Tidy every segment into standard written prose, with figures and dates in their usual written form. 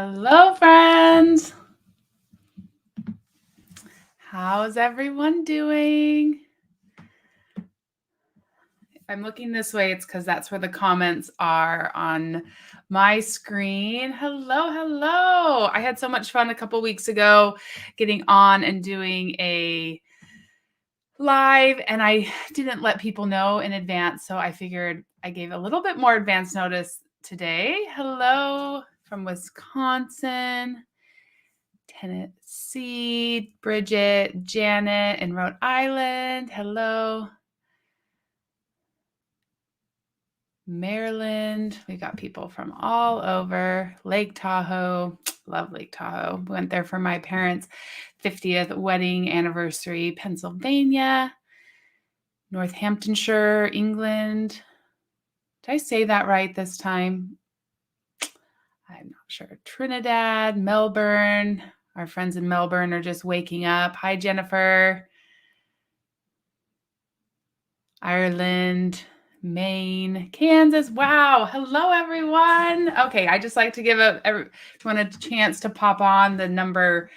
Hello, friends. How's everyone doing? If I'm looking this way, it's because that's where the comments are on my screen. Hello. I had so much fun a couple weeks ago getting on and doing a live, and I didn't let people know in advance, so I figured I gave a little bit more advance notice today. Hello from Wisconsin, Tennessee, Bridget, Janet in Rhode Island. Hello. Maryland. We got people from all over. Lake Tahoe. Love Lake Tahoe. Went there for my parents' 50th wedding anniversary. Pennsylvania. Northamptonshire, England. Did I say that right this time? I'm not sure. Trinidad, Melbourne. Our friends in Melbourne are just waking up. Hi, Jennifer. Ireland, Maine, Kansas. Wow. Hello, everyone. Okay, I just like to give everyone a chance to pop on. The number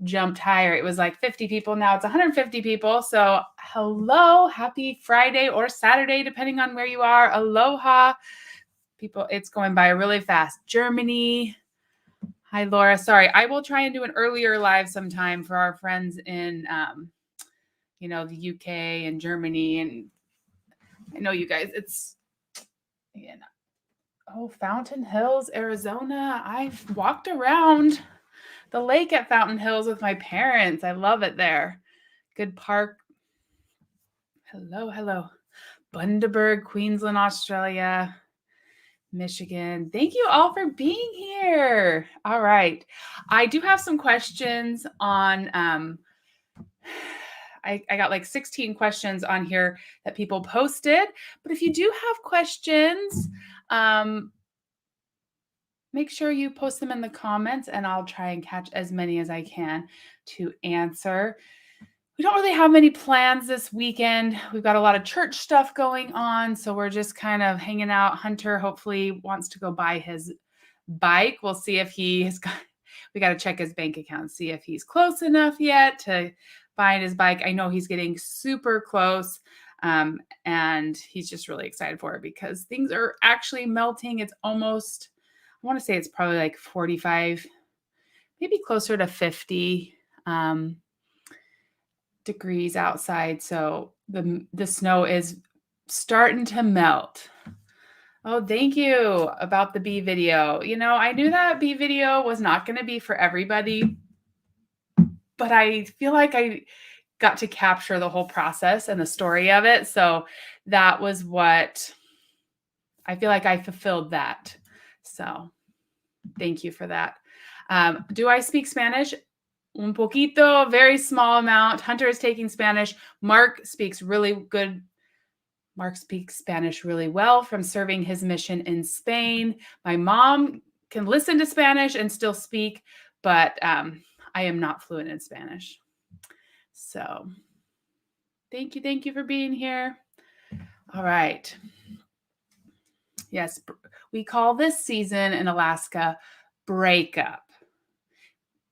jumped higher. It was like 50 people. Now it's 150 people. So hello, happy Friday or Saturday, depending on where you are. Aloha. People, it's going by really fast. Germany. Hi, Laura. Sorry, I will try and do an earlier live sometime for our friends in, the UK and Germany. And I know you guys, Fountain Hills, Arizona. I've walked around the lake at Fountain Hills with my parents. I love it there. Good park. Hello. Bundaberg, Queensland, Australia. Michigan. Thank you all for being here. All right. I do have some questions on I got like 16 questions on here that people posted. But if you do have questions, make sure you post them in the comments and I'll try and catch as many as I can to answer. We don't really have many plans this weekend. We've got a lot of church stuff going on, so we're just kind of hanging out. Hunter hopefully wants to go buy his bike. We'll see if we got to check his bank account, see if he's close enough yet to buying his bike. I know he's getting super close, and he's just really excited for it because things are actually melting. It's almost, I want to say it's probably like 45, maybe closer to 50 degrees outside. So the snow is starting to melt. Oh, thank you about the bee video. I knew that bee video was not going to be for everybody, but I feel like I got to capture the whole process and the story of it. So that was what I feel like I fulfilled that. So thank you for that. Do I speak Spanish? Un poquito, very small amount. Hunter is taking Spanish. Mark speaks Spanish really well from serving his mission in Spain. My mom can listen to Spanish and still speak, but I am not fluent in Spanish. So thank you for being here. All right. Yes, we call this season in Alaska breakup.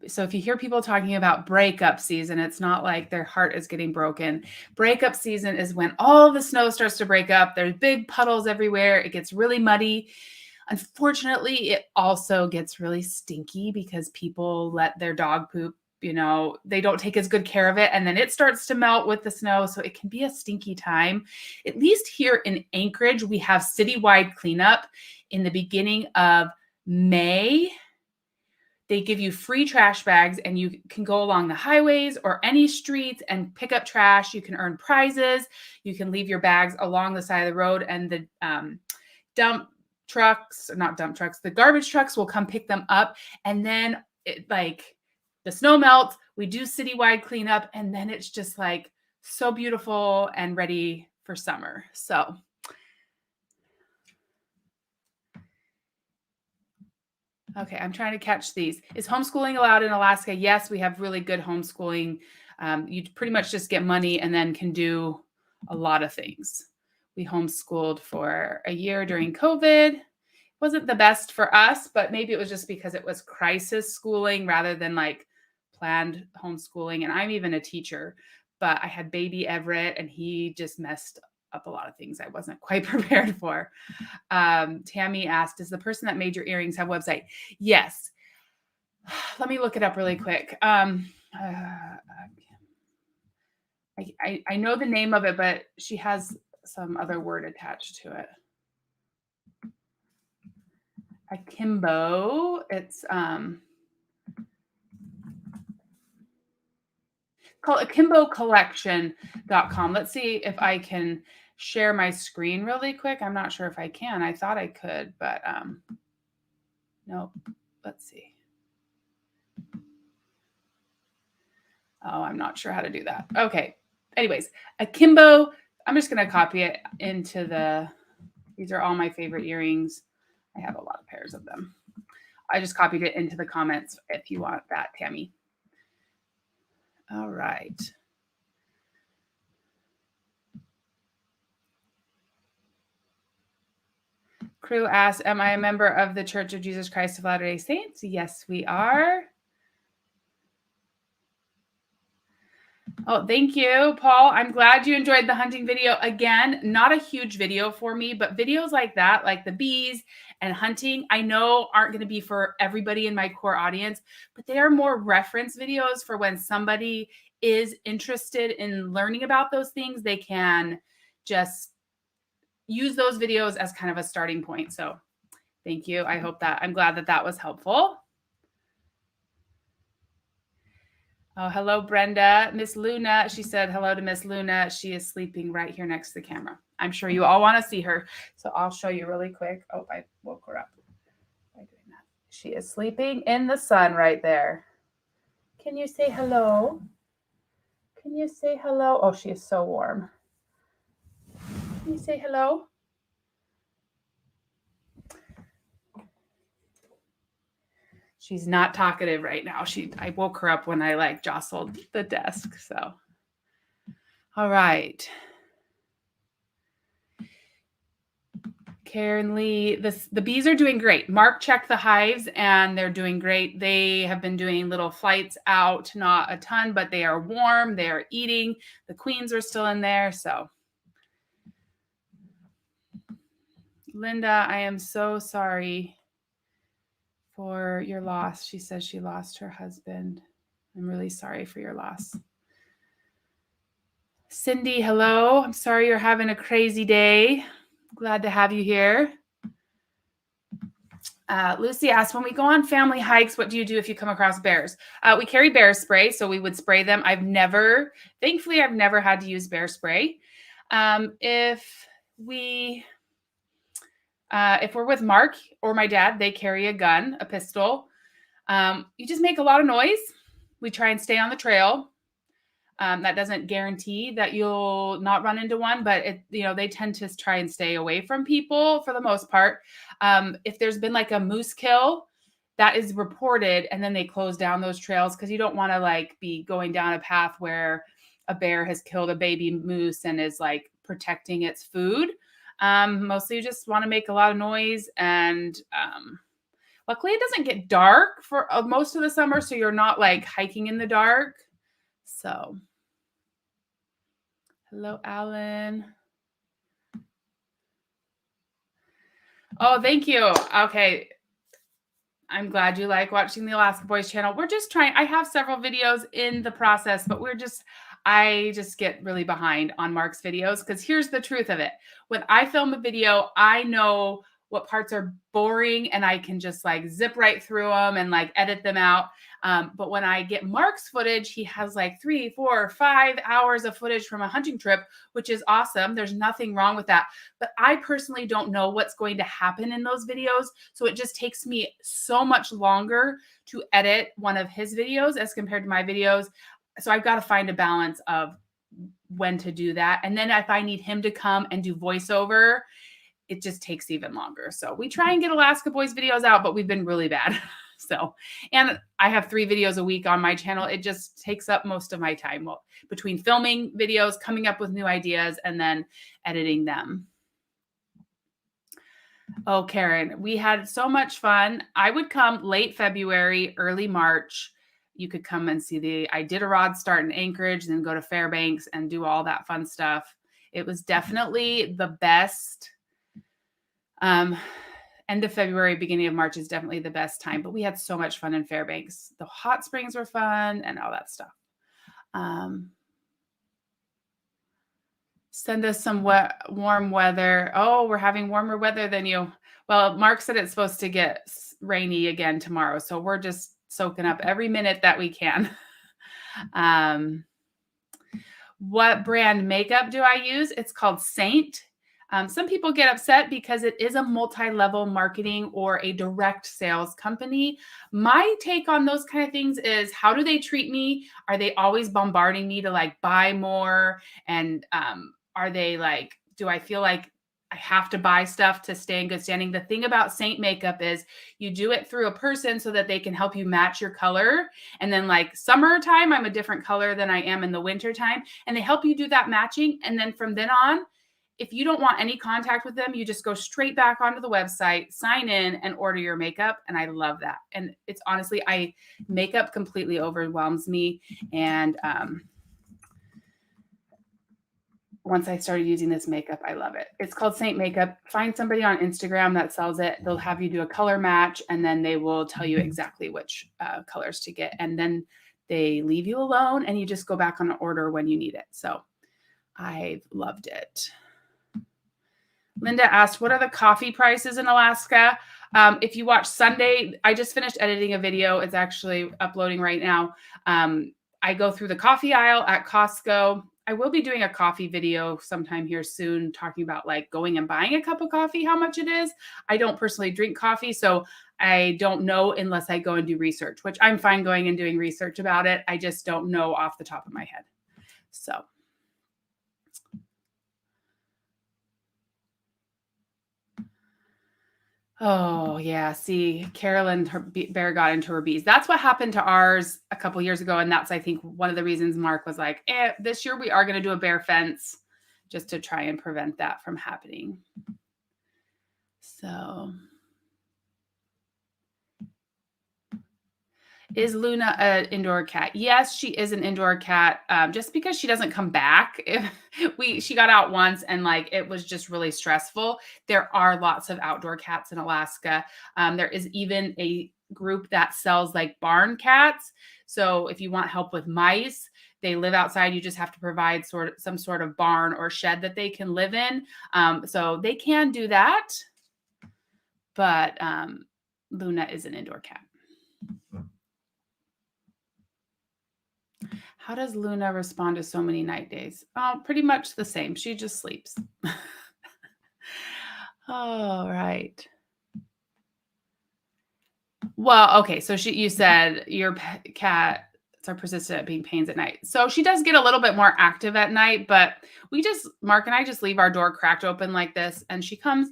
So if you hear people talking about breakup season, it's not like their heart is getting broken. Breakup season is when all the snow starts to break up. There's big puddles everywhere. It gets really muddy. Unfortunately, it also gets really stinky because people let their dog poop. They don't take as good care of it. And then it starts to melt with the snow. So it can be a stinky time. At least here in Anchorage, we have citywide cleanup in the beginning of May. They give you free trash bags and you can go along the highways or any streets and pick up trash. You can earn prizes. You can leave your bags along the side of the road and the the garbage trucks will come pick them up. And then the snow melts, we do citywide cleanup, and then it's just like so beautiful and ready for summer. So okay, I'm trying to catch these. Is homeschooling allowed in Alaska? Yes, we have really good homeschooling. You pretty much just get money and then can do a lot of things. We homeschooled for a year during COVID. It wasn't the best for us, but maybe it was just because it was crisis schooling rather than like planned homeschooling. And I'm even a teacher, but I had baby Everett and he just messed up a lot of things I wasn't quite prepared for. Tammy asked, does the person that made your earrings have a website? Yes. Let me look it up really quick. I know the name of it, but she has some other word attached to it. Akimbo. It's called akimbocollection.com. Let's see if I can share my screen really quick. I'm not sure if I can. I thought I could, but nope. Let's see. Oh, I'm not sure how to do that. Okay. Anyways, Akimbo. I'm just going to copy it into the, these are all my favorite earrings. I have a lot of pairs of them. I just copied it into the comments if you want that, Tammy. All right. Crew asks, am I a member of the Church of Jesus Christ of Latter-day Saints? Yes, we are. Oh, thank you, Paul. I'm glad you enjoyed the hunting video. Again, not a huge video for me, but videos like that, like the bees and hunting, I know aren't going to be for everybody in my core audience, but they are more reference videos for when somebody is interested in learning about those things. They can just use those videos as kind of a starting point. So thank you. I hope that, I'm glad that that was helpful. Oh, hello, Brenda. Miss Luna. She said hello to Miss Luna. She is sleeping right here next to the camera. I'm sure you all want to see her. So I'll show you really quick. Oh, I woke her up by doing that. She is sleeping in the sun right there. Can you say hello? Can you say hello? Oh, she is so warm. Can you say hello? She's not talkative right now. I woke her up when I like jostled the desk. So, all right. Karen Lee, the bees are doing great. Mark checked the hives and they're doing great. They have been doing little flights out, not a ton, but they are warm. They are eating. The queens are still in there. So, Linda, I am so sorry for your loss. She says she lost her husband. I'm really sorry for your loss. Cindy, hello. I'm sorry you're having a crazy day. Glad to have you here. Lucy asked, when we go on family hikes, what do you do if you come across bears? We carry bear spray, so we would spray them. Thankfully, I've never had to use bear spray. If we're with Mark or my dad, they carry a gun, a pistol. You just make a lot of noise. We try and stay on the trail. That doesn't guarantee that you'll not run into one, but they tend to try and stay away from people for the most part. If there's been like a moose kill, that is reported, and then they close down those trails because you don't want to like be going down a path where a bear has killed a baby moose and is like protecting its food. Mostly you just want to make a lot of noise, and luckily it doesn't get dark for most of the summer, so you're not like hiking in the dark. So, hello, Alan. Oh, thank you. Okay. I'm glad you like watching the Alaska Boys channel. We're just trying, I have several videos in the process, but I just get really behind on Mark's videos because here's the truth of it. When I film a video, I know what parts are boring and I can just like zip right through them and like edit them out. But when I get Mark's footage, he has like 3, 4, 5 hours of footage from a hunting trip, which is awesome. There's nothing wrong with that. But I personally don't know what's going to happen in those videos. So it just takes me so much longer to edit one of his videos as compared to my videos. So I've got to find a balance of when to do that. And then if I need him to come and do voiceover, it just takes even longer. So we try and get Alaska Boys videos out, but we've been really bad. So, and I have 3 videos a week on my channel. It just takes up most of my time between filming videos, coming up with new ideas, and then editing them. Oh, Karen, we had so much fun. I would come late February, early March. You could come and see the Iditarod start in Anchorage, then go to Fairbanks and do all that fun stuff. It was definitely the best. End of February, beginning of March is definitely the best time, but we had so much fun in Fairbanks. The hot springs were fun and all that stuff. Send us some warm weather. Oh, we're having warmer weather than you. Well, Mark said it's supposed to get rainy again tomorrow, so we're just soaking up every minute that we can. What brand makeup do I use? It's called Saint. Some people get upset because it is a multi-level marketing or a direct sales company. My take on those kind of things is, how do they treat me? Are they always bombarding me to like buy more? And are they like, do I feel like I have to buy stuff to stay in good standing? The thing about Saint makeup is you do it through a person so that they can help you match your color. And then like summertime, I'm a different color than I am in the wintertime. And they help you do that matching. And then from then on, if you don't want any contact with them, you just go straight back onto the website, sign in, and order your makeup. And I love that. And it's honestly, makeup completely overwhelms me. And once I started using this makeup, I love it. It's called Saint Makeup. Find somebody on Instagram that sells it. They'll have you do a color match, and then they will tell you exactly which colors to get. And then they leave you alone, and you just go back on an order when you need it. So I've loved it. Linda asked, what are the coffee prices in Alaska? If you watch Sunday, I just finished editing a video. It's actually uploading right now. I go through the coffee aisle at Costco. I will be doing a coffee video sometime here soon, talking about like going and buying a cup of coffee, how much it is. I don't personally drink coffee, so I don't know unless I go and do research, which I'm fine going and doing research about it. I just don't know off the top of my head. So. Oh, yeah. See, Carolyn, her bear got into her bees. That's what happened to ours a couple years ago. And that's, I think, one of the reasons Mark was like, this year we are going to do a bear fence just to try and prevent that from happening. So, is Luna an indoor cat? Yes, she is an indoor cat. Just because she doesn't come back. She got out once and like it was just really stressful. There are lots of outdoor cats in Alaska. There is even a group that sells like barn cats. So if you want help with mice, they live outside. You just have to provide some sort of barn or shed that they can live in. So they can do that. But Luna is an indoor cat. How does Luna respond to so many night days? Oh, pretty much the same. She just sleeps. All right. Well, okay. So you said your cats are persistent at being pains at night. So she does get a little bit more active at night, but Mark and I just leave our door cracked open like this. And she comes,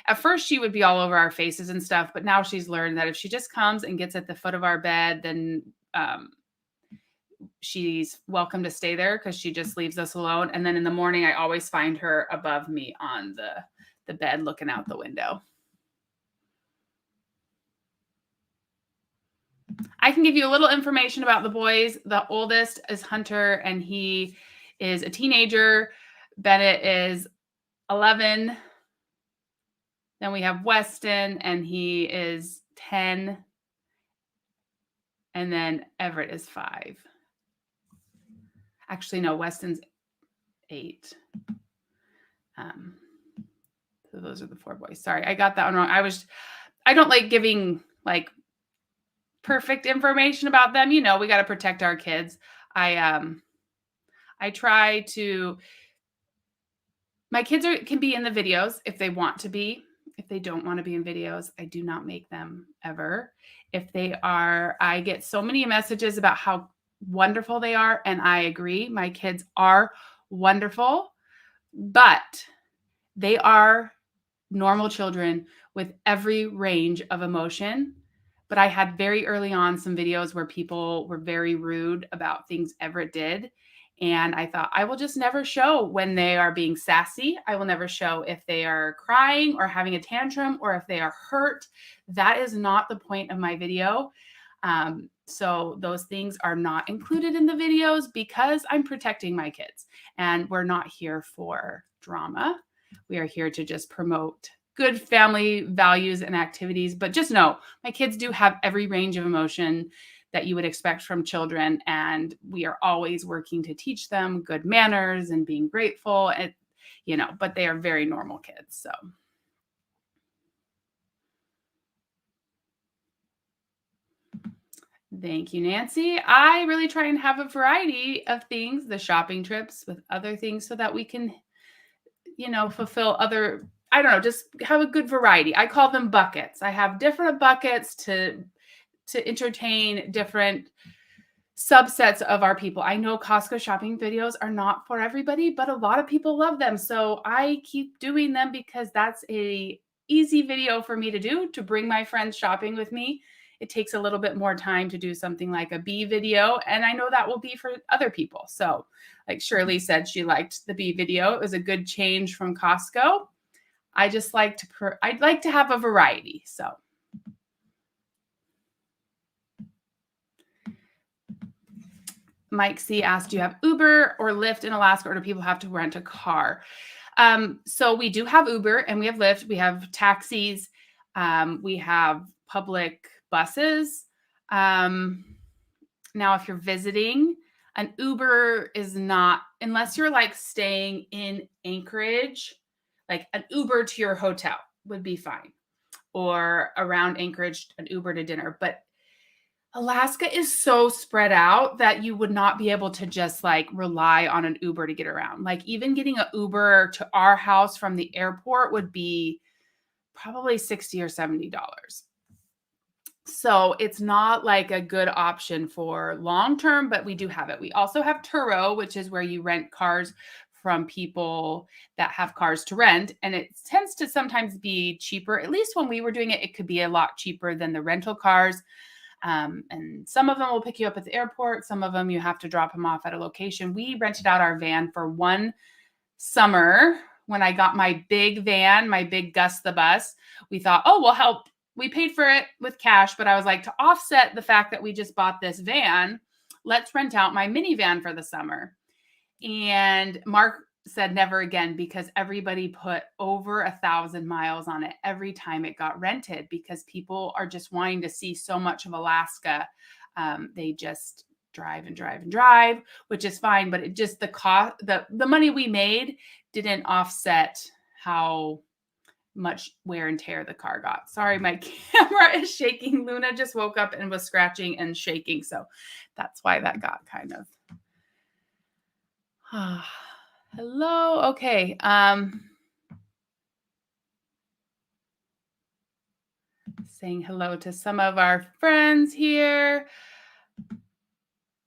at first she would be all over our faces and stuff, but now she's learned that if she just comes and gets at the foot of our bed, then she's welcome to stay there because she just leaves us alone. And then in the morning, I always find her above me on the bed looking out the window. I can give you a little information about the boys. The oldest is Hunter, and he is a teenager. Bennett is 11. Then we have Weston, and he is 10. And then Everett is 5. Actually, no, Weston's 8. So those are the 4 boys. Sorry, I got that one wrong. I don't like giving like perfect information about them. You know, we got to protect our kids. I try to, my kids can be in the videos if they want to be. If they don't want to be in videos, I do not make them ever. If they are, I get so many messages about how wonderful they are. And I agree. My kids are wonderful, but they are normal children with every range of emotion. But I had very early on some videos where people were very rude about things Everett did. And I thought, I will just never show when they are being sassy. I will never show if they are crying or having a tantrum or if they are hurt. That is not the point of my video. So those things are not included in the videos because I'm protecting my kids, and we're not here for drama. We are here to just promote good family values and activities. But just know, my kids do have every range of emotion that you would expect from children, and we are always working to teach them good manners and being grateful, and but they are very normal kids. So thank you, Nancy. I really try and have a variety of things, the shopping trips with other things, so that we can, fulfill other, I don't know, just have a good variety. I call them buckets. I have different buckets to entertain different subsets of our people. I know Costco shopping videos are not for everybody, but a lot of people love them. So I keep doing them because that's a easy video for me to do, to bring my friends shopping with me. It takes a little bit more time to do something like a bee video, and I know that will be for other people. So like Shirley said, she liked the bee video. It was a good change from Costco. I just like I'd like to have a variety. So Mike C asked, do you have Uber or Lyft in Alaska, or do people have to rent a car? So we do have Uber and we have Lyft. We have taxis. We have public buses. Now, if you're visiting, an Uber is not, unless you're like staying in Anchorage, like an Uber to your hotel would be fine. Or around Anchorage, an Uber to dinner. But Alaska is so spread out that you would not be able to just like rely on an Uber to get around. Like even getting an Uber to our house from the airport would be probably $60 or $70. So it's not like a good option for long term, but we do have it. We also have Turo, which is where you rent cars from people that have cars to rent. And it tends to sometimes be cheaper. At least when we were doing it, it could be a lot cheaper than the rental cars. And some of them will pick you up at the airport. Some of them you have to drop them off at a location. We rented out our van for one summer when I got my big van, my big Gus the bus. We thought, oh, we'll help. We paid for it with cash, but I was like, to offset the fact that we just bought this van, let's rent out my minivan for the summer. And Mark said never again, because everybody put over 1,000 miles on it every time it got rented, because people are just wanting to see so much of Alaska. They just drive and drive and drive, which is fine, but it just, the cost, the money we made didn't offset how much wear and tear the car got. Sorry, my camera is shaking. Luna just woke up and was scratching and shaking, so that's why that got kind of hello. Okay. Saying hello to some of our friends here.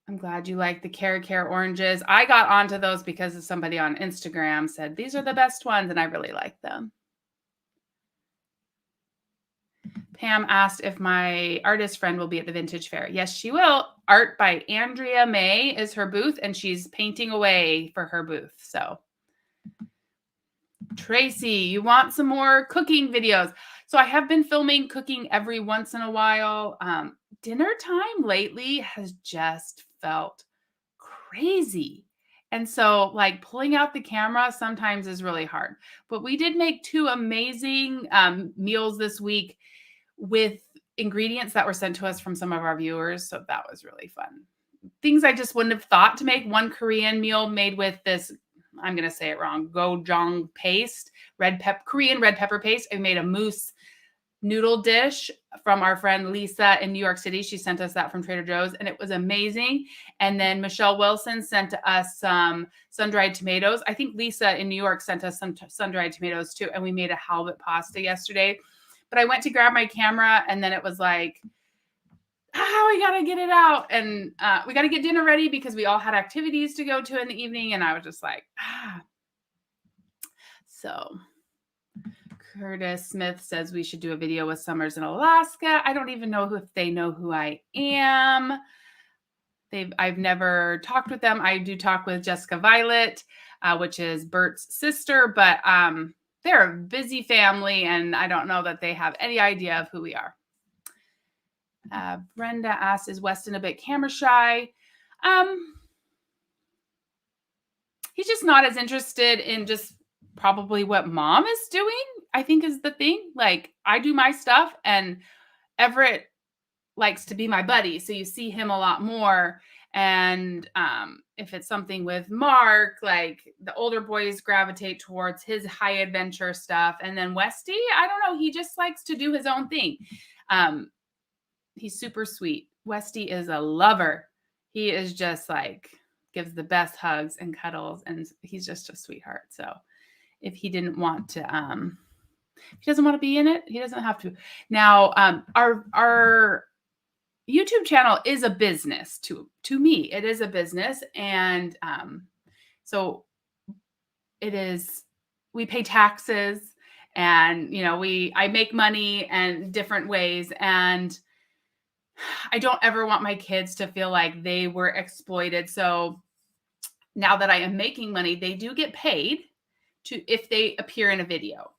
I'm glad you like the Care oranges. I got onto those because of somebody on Instagram said these are the best ones, and I really like them. Pam asked if my artist friend will be at the vintage fair. Yes, she will. Art by Andrea May is her booth, and she's painting away for her booth. So Tracy, you want some more cooking videos? So I have been filming cooking every once in a while. Dinner time lately has just felt crazy. And so like pulling out the camera sometimes is really hard. But we did make 2 amazing meals this week with ingredients that were sent to us from some of our viewers. So that was really fun. Things I just wouldn't have thought to make. One Korean meal made with this, I'm going to say it wrong, gochujang paste, Korean red pepper paste. I made a mousse noodle dish from our friend Lisa in New York City. She sent us that from Trader Joe's, and it was amazing. And then Michelle Wilson sent us some sun-dried tomatoes. I think Lisa in New York sent us some sun-dried tomatoes too. And we made a halibut pasta yesterday. But I went to grab my camera, and then it was like, we got to get it out. And we got to get dinner ready because we all had activities to go to in the evening. And I was just like, So Curtis Smith says we should do a video with Summers in Alaska. I don't even know if they know who I am. I've never talked with them. I do talk with Jessica Violet, which is Bert's sister, but they're a busy family, and I don't know that they have any idea of who we are. Brenda asks, is Weston a bit camera shy? He's just not as interested in just probably what mom is doing, I think is the thing. Like, I do my stuff, and Everett likes to be my buddy. So you see him a lot more. And if it's something with Mark, like the older boys gravitate towards his high adventure stuff. And then Westy, I don't know, he just likes to do his own thing. He's super sweet. Westy is a lover. He is just like, gives the best hugs and cuddles, and he's just a sweetheart. So if he didn't want to, if he doesn't want to be in it, he doesn't have to. Now, our YouTube channel is a business to me. It is a business. And so it is, we pay taxes, and, you know, I make money in different ways. And I don't ever want my kids to feel like they were exploited. So now that I am making money, they do get paid if they appear in a video.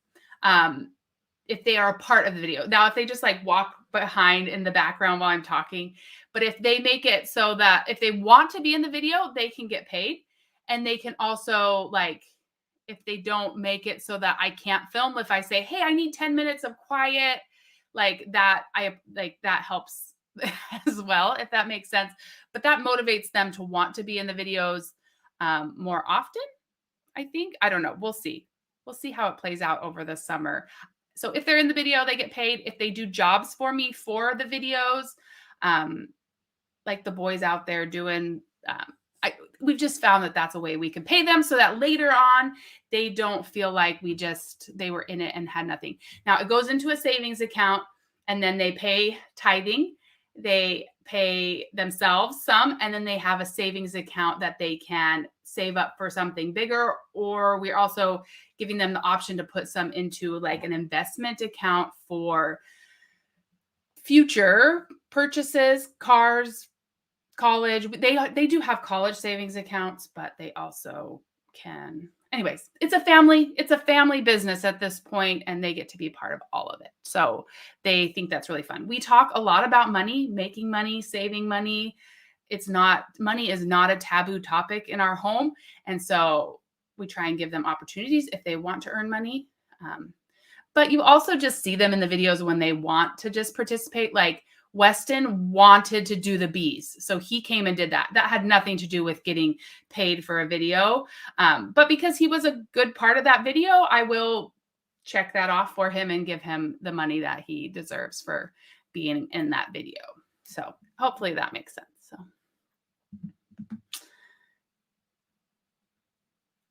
If they are a part of the video. Now, if they just like walk behind in the background while I'm talking, but if they make it so that if they want to be in the video, they can get paid. And they can also, like, if they don't make it so that I can't film, if I say, hey, I need 10 minutes of quiet, like that, that helps as well, if that makes sense. But that motivates them to want to be in the videos more often, I think. I don't know. We'll see. We'll see how it plays out over the summer. So if they're in the video, they get paid. If they do jobs for me for the videos, like the boys out there doing, we've just found that that's a way we can pay them so that later on, they don't feel like they were in it and had nothing. Now it goes into a savings account, and then they pay tithing. They pay themselves some, and then they have a savings account that they can save up for something bigger. Or we're also giving them the option to put some into like an investment account for future purchases, cars, college. They do have college savings accounts, but they also can. Anyways, it's a family business at this point, and they get to be part of all of it. So they think that's really fun. We talk a lot about money, making money, saving money. Money is not a taboo topic in our home. And so we try and give them opportunities if they want to earn money. But you also just see them in the videos when they want to just participate. Like Weston wanted to do the bees, so he came and did that. That had nothing to do with getting paid for a video. But because he was a good part of that video, I will check that off for him and give him the money that he deserves for being in that video. So hopefully that makes sense. So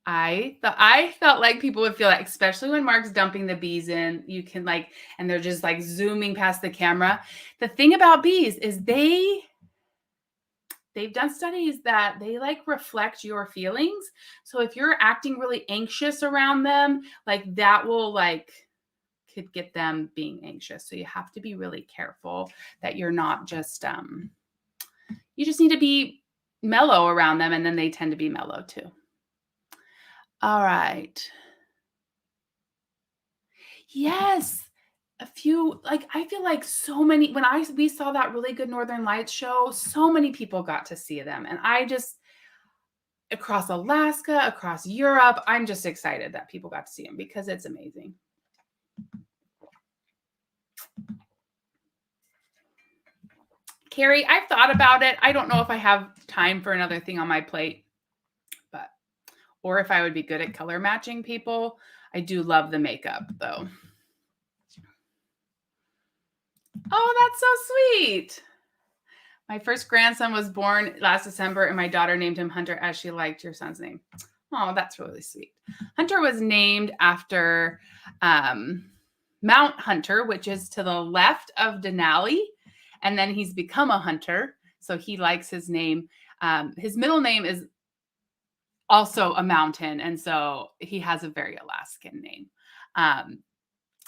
I felt like people would feel like, especially when Mark's dumping the bees in, you can like, and they're just like zooming past the camera. The thing about bees is they've done studies that they like reflect your feelings. So if you're acting really anxious around them, like that will could get them being anxious. So you have to be really careful that you're not just, you just need to be mellow around them, and then they tend to be mellow too. All right. Yes. A few, like, I feel like so many, when we saw that really good Northern Lights show, so many people got to see them. And I just, across Alaska, across Europe, I'm just excited that people got to see them because it's amazing. Carrie, I've thought about it. I don't know if I have time for another thing on my plate, or if I would be good at color matching people. I do love the makeup though. Oh, that's so sweet. My first grandson was born last December, and my daughter named him Hunter as she liked your son's name. Oh, that's really sweet. Hunter was named after Mount Hunter, which is to the left of Denali. And then he's become a hunter. So he likes his name. His middle name is also a mountain. And so he has a very Alaskan name.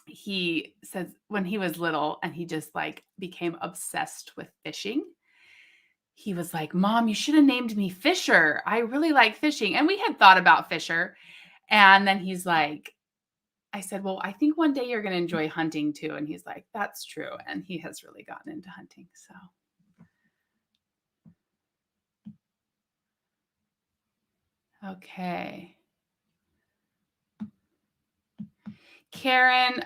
He says when he was little and he just like became obsessed with fishing, he was like, Mom, you should have named me Fisher. I really like fishing. And we had thought about Fisher. And then he's like, I said, well, I think one day you're going to enjoy hunting too. And he's like, that's true. And he has really gotten into hunting. So, okay. Karen,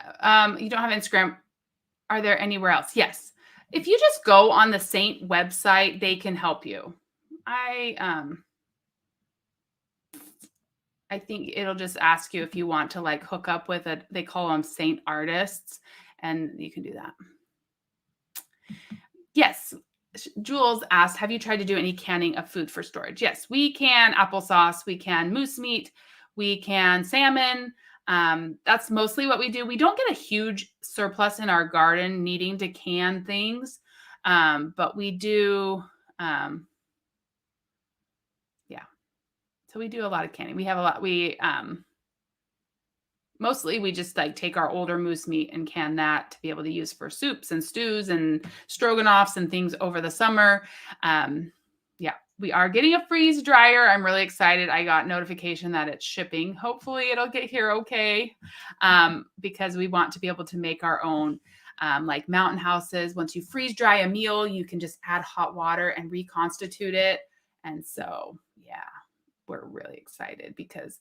you don't have Instagram. Are there anywhere else? Yes. If you just go on the Saint website, they can help you. I think it'll just ask you if you want to like hook up with they call them Saint artists, and you can do that. Yes. Jules asked, have you tried to do any canning of food for storage? Yes, we can applesauce, we can moose meat, we can salmon. That's mostly what we do. We don't get a huge surplus in our garden needing to can things, but we do. So we do a lot of canning. We have a lot. Mostly we just like take our older moose meat and can that to be able to use for soups and stews and stroganoffs and things over the summer. Yeah, we are getting a freeze dryer. I'm really excited. I got notification that it's shipping. Hopefully it'll get here okay, because we want to be able to make our own like mountain houses. Once you freeze dry a meal, you can just add hot water and reconstitute it. And so, yeah, we're really excited because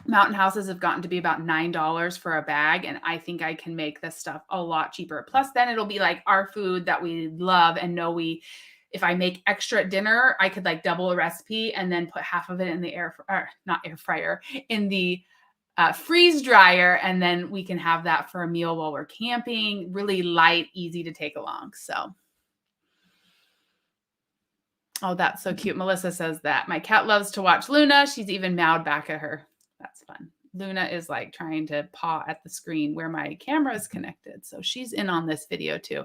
mountain houses have gotten to be about $9 for a bag. And I think I can make this stuff a lot cheaper. Plus then it'll be like our food that we love and know if I make extra at dinner, I could like double a recipe and then put half of it in the in the freeze dryer. And then we can have that for a meal while we're camping. Really light, easy to take along. So. Oh, that's so cute. Melissa says that. My cat loves to watch Luna. She's even meowed back at her. That's fun. Luna is like trying to paw at the screen where my camera is connected. So she's in on this video too.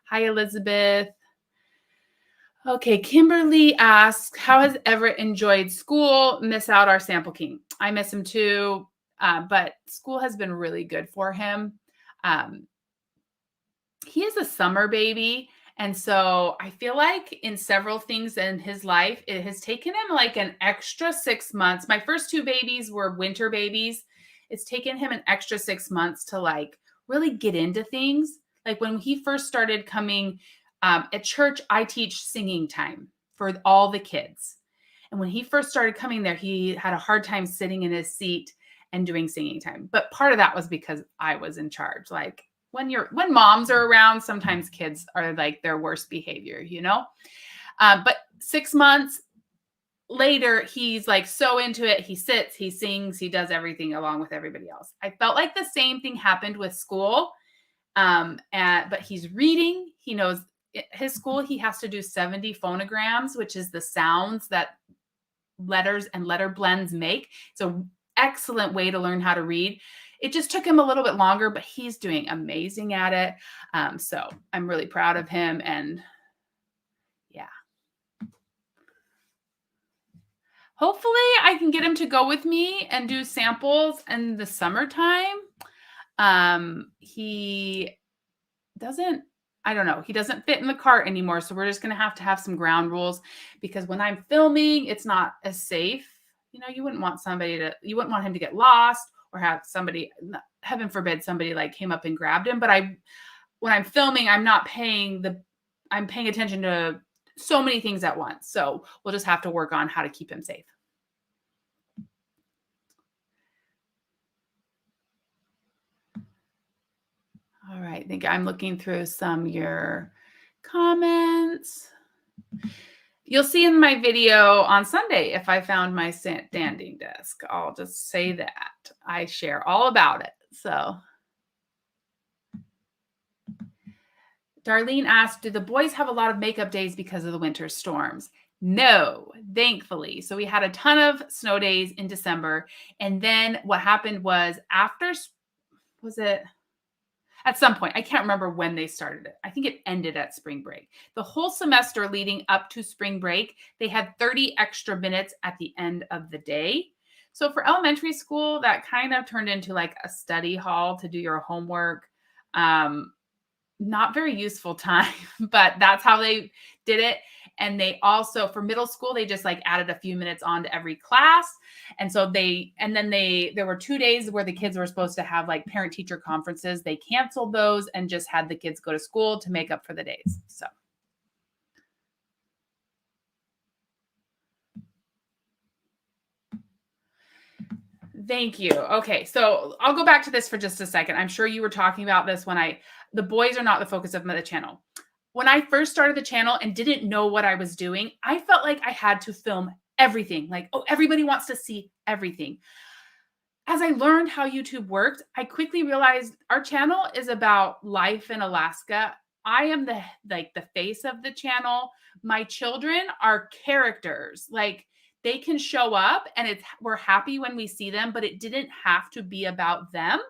Hi, Elizabeth. Okay, Kimberly asks, how has Everett enjoyed school? Miss out our Sample King. I miss him too, but school has been really good for him. He is a summer baby. And so I feel like in several things in his life, it has taken him like an extra 6 months. My first two babies were winter babies. It's taken him an extra 6 months to like really get into things. Like when he first started coming at church, I teach singing time for all the kids. And when he first started coming there, he had a hard time sitting in his seat and doing singing time. But part of that was because I was in charge. Like, when moms are around, sometimes kids are like their worst behavior, but 6 months later, he's like so into it. He sits, he sings, he does everything along with everybody else. I felt like the same thing happened with school. But he's reading, he knows his school, he has to do 70 phonograms, which is the sounds that letters and letter blends make. It's an excellent way to learn how to read. It just took him a little bit longer, but he's doing amazing at it. So I'm really proud of him. And yeah. Hopefully I can get him to go with me and do samples in the summertime. He doesn't fit in the cart anymore. So we're just going to have some ground rules, because when I'm filming, it's not as safe. You wouldn't want him to get lost or have somebody, heaven forbid, somebody like came up and grabbed him. But when I'm filming, I'm paying attention to so many things at once. So we'll just have to work on how to keep him safe. All right. I think I'm looking through some of your comments. You'll see in my video on Sunday if I found my standing desk. I'll just say that. I share all about it. So Darlene asked, do the boys have a lot of makeup days because of the winter storms? No, thankfully. So we had a ton of snow days in December. And then what happened was at some point, I can't remember when they started it. I think it ended at spring break. The whole semester leading up to spring break, they had 30 extra minutes at the end of the day. So for elementary school, that kind of turned into like a study hall to do your homework. not very useful time, but that's how they did it. And they also, for middle school, they just like added a few minutes on to every class. And so there were 2 days where the kids were supposed to have like parent teacher conferences. They canceled those and just had the kids go to school to make up for the days. So. Thank you. Okay, so I'll go back to this for just a second. I'm sure you were talking about this when the boys are not the focus of the channel. When I first started the channel and didn't know what I was doing, I felt like I had to film everything. Like, oh, everybody wants to see everything. As I learned how YouTube worked, I quickly realized our channel is about life in Alaska. I am the face of the channel. My children are characters. Like, they can show up and we're happy when we see them, but it didn't have to be about them.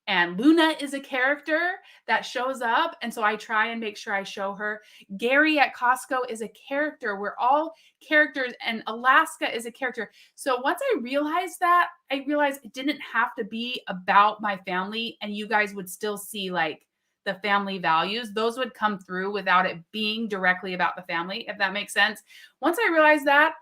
And Luna is a character that shows up. And so I try and make sure I show her. Gary at Costco is a character. We're all characters, and Alaska is a character. So once I realized that, I realized it didn't have to be about my family, and you guys would still see like the family values. Those would come through without it being directly about the family, if that makes sense. Once I realized that,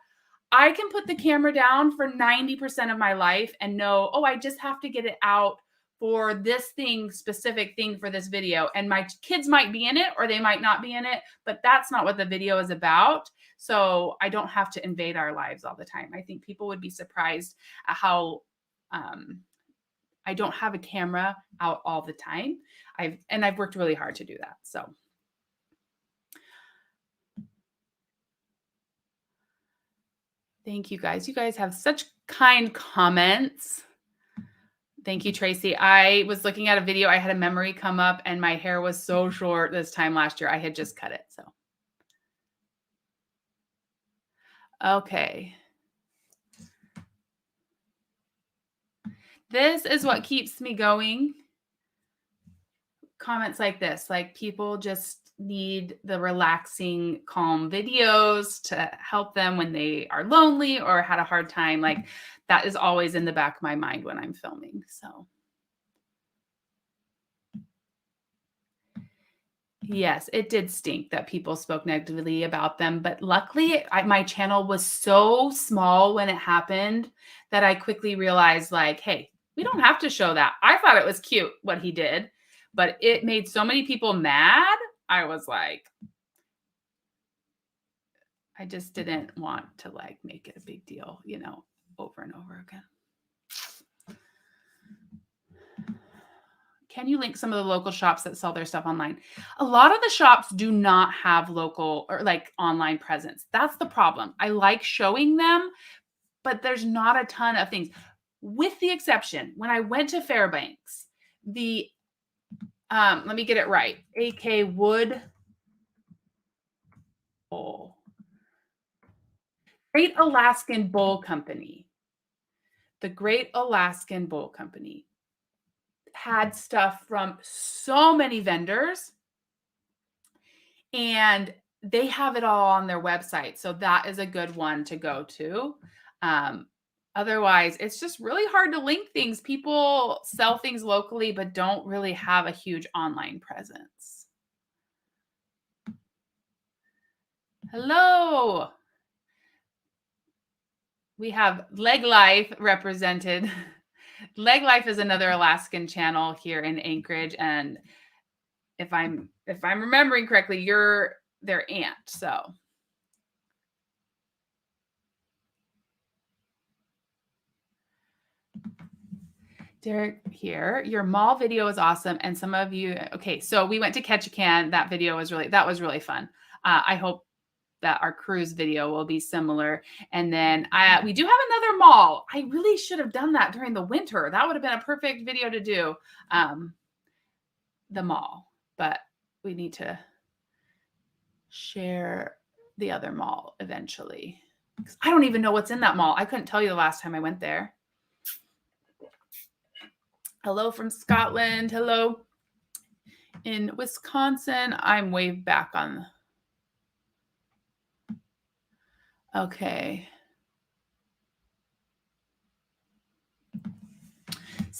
I can put the camera down for 90% of my life and know, oh, I just have to get it out for this specific thing for this video. And my kids might be in it or they might not be in it, but that's not what the video is about. So I don't have to invade our lives all the time. I think people would be surprised at how I don't have a camera out all the time. I've worked really hard to do that. So. Thank you guys. You guys have such kind comments. Thank you, Tracy. I was looking at a video. I had a memory come up and my hair was so short this time last year. I had just cut it. So. Okay. This is what keeps me going. Comments like this, like people just need the relaxing, calm videos to help them when they are lonely or had a hard time. Like that is always in the back of my mind when I'm filming. So. Yes, it did stink that people spoke negatively about them, but luckily my channel was so small when it happened that I quickly realized like, hey, we don't have to show that. I thought it was cute what he did, but it made so many people mad. I was like, I just didn't want to like make it a big deal, over and over again. Can you link some of the local shops that sell their stuff online? A lot of the shops do not have local or like online presence. That's the problem. I like showing them, but there's not a ton of things. With the exception, when I went to Fairbanks, let me get it right. AK Wood Bowl. Great Alaskan Bowl Company. The Great Alaskan Bowl Company had stuff from so many vendors, and they have it all on their website. So that is a good one to go to. Otherwise, it's just really hard to link things. People sell things locally, but don't really have a huge online presence. Hello. We have Leg Life represented. Leg Life is another Alaskan channel here in Anchorage, and if I'm remembering correctly, you're their aunt. So. Derek here. Your mall video is awesome. And some of you, okay, so we went to Ketchikan. That was really fun. I hope that our cruise video will be similar. And then we do have another mall. I really should have done that during the winter. That would have been a perfect video to do, the mall. But we need to share the other mall eventually. I don't even know what's in that mall. I couldn't tell you the last time I went there. Hello from Scotland. Hello in Wisconsin. I'm way back on. Okay.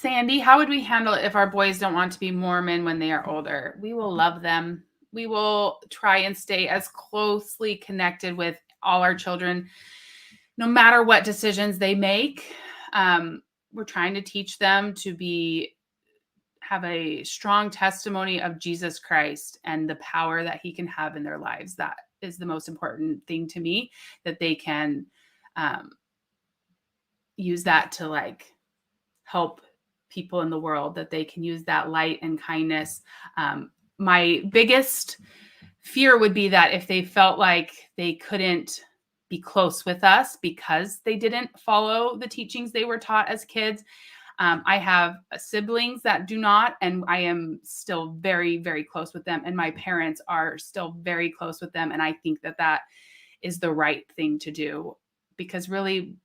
Sandy, how would we handle it if our boys don't want to be Mormon when they are older? We will love them. We will try and stay as closely connected with all our children, no matter what decisions they make. We're trying to teach them to have a strong testimony of Jesus Christ and the power that he can have in their lives. That is the most important thing to me, that they can use that to like help people in the world, that they can use that light and kindness. My biggest fear would be that if they felt like they couldn't be close with us because they didn't follow the teachings they were taught as kids. I have siblings that do not, and I am still very, very close with them. And my parents are still very close with them. And I think that that is the right thing to do, because really,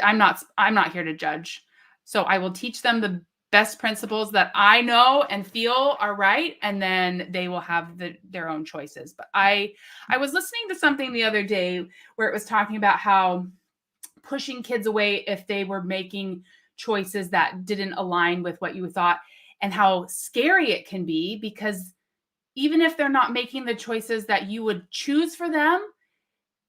I'm not here to judge. So I will teach them the best principles that I know and feel are right, and then they will have their own choices. But I was listening to something the other day where it was talking about how pushing kids away if they were making choices that didn't align with what you thought, and how scary it can be, because even if they're not making the choices that you would choose for them,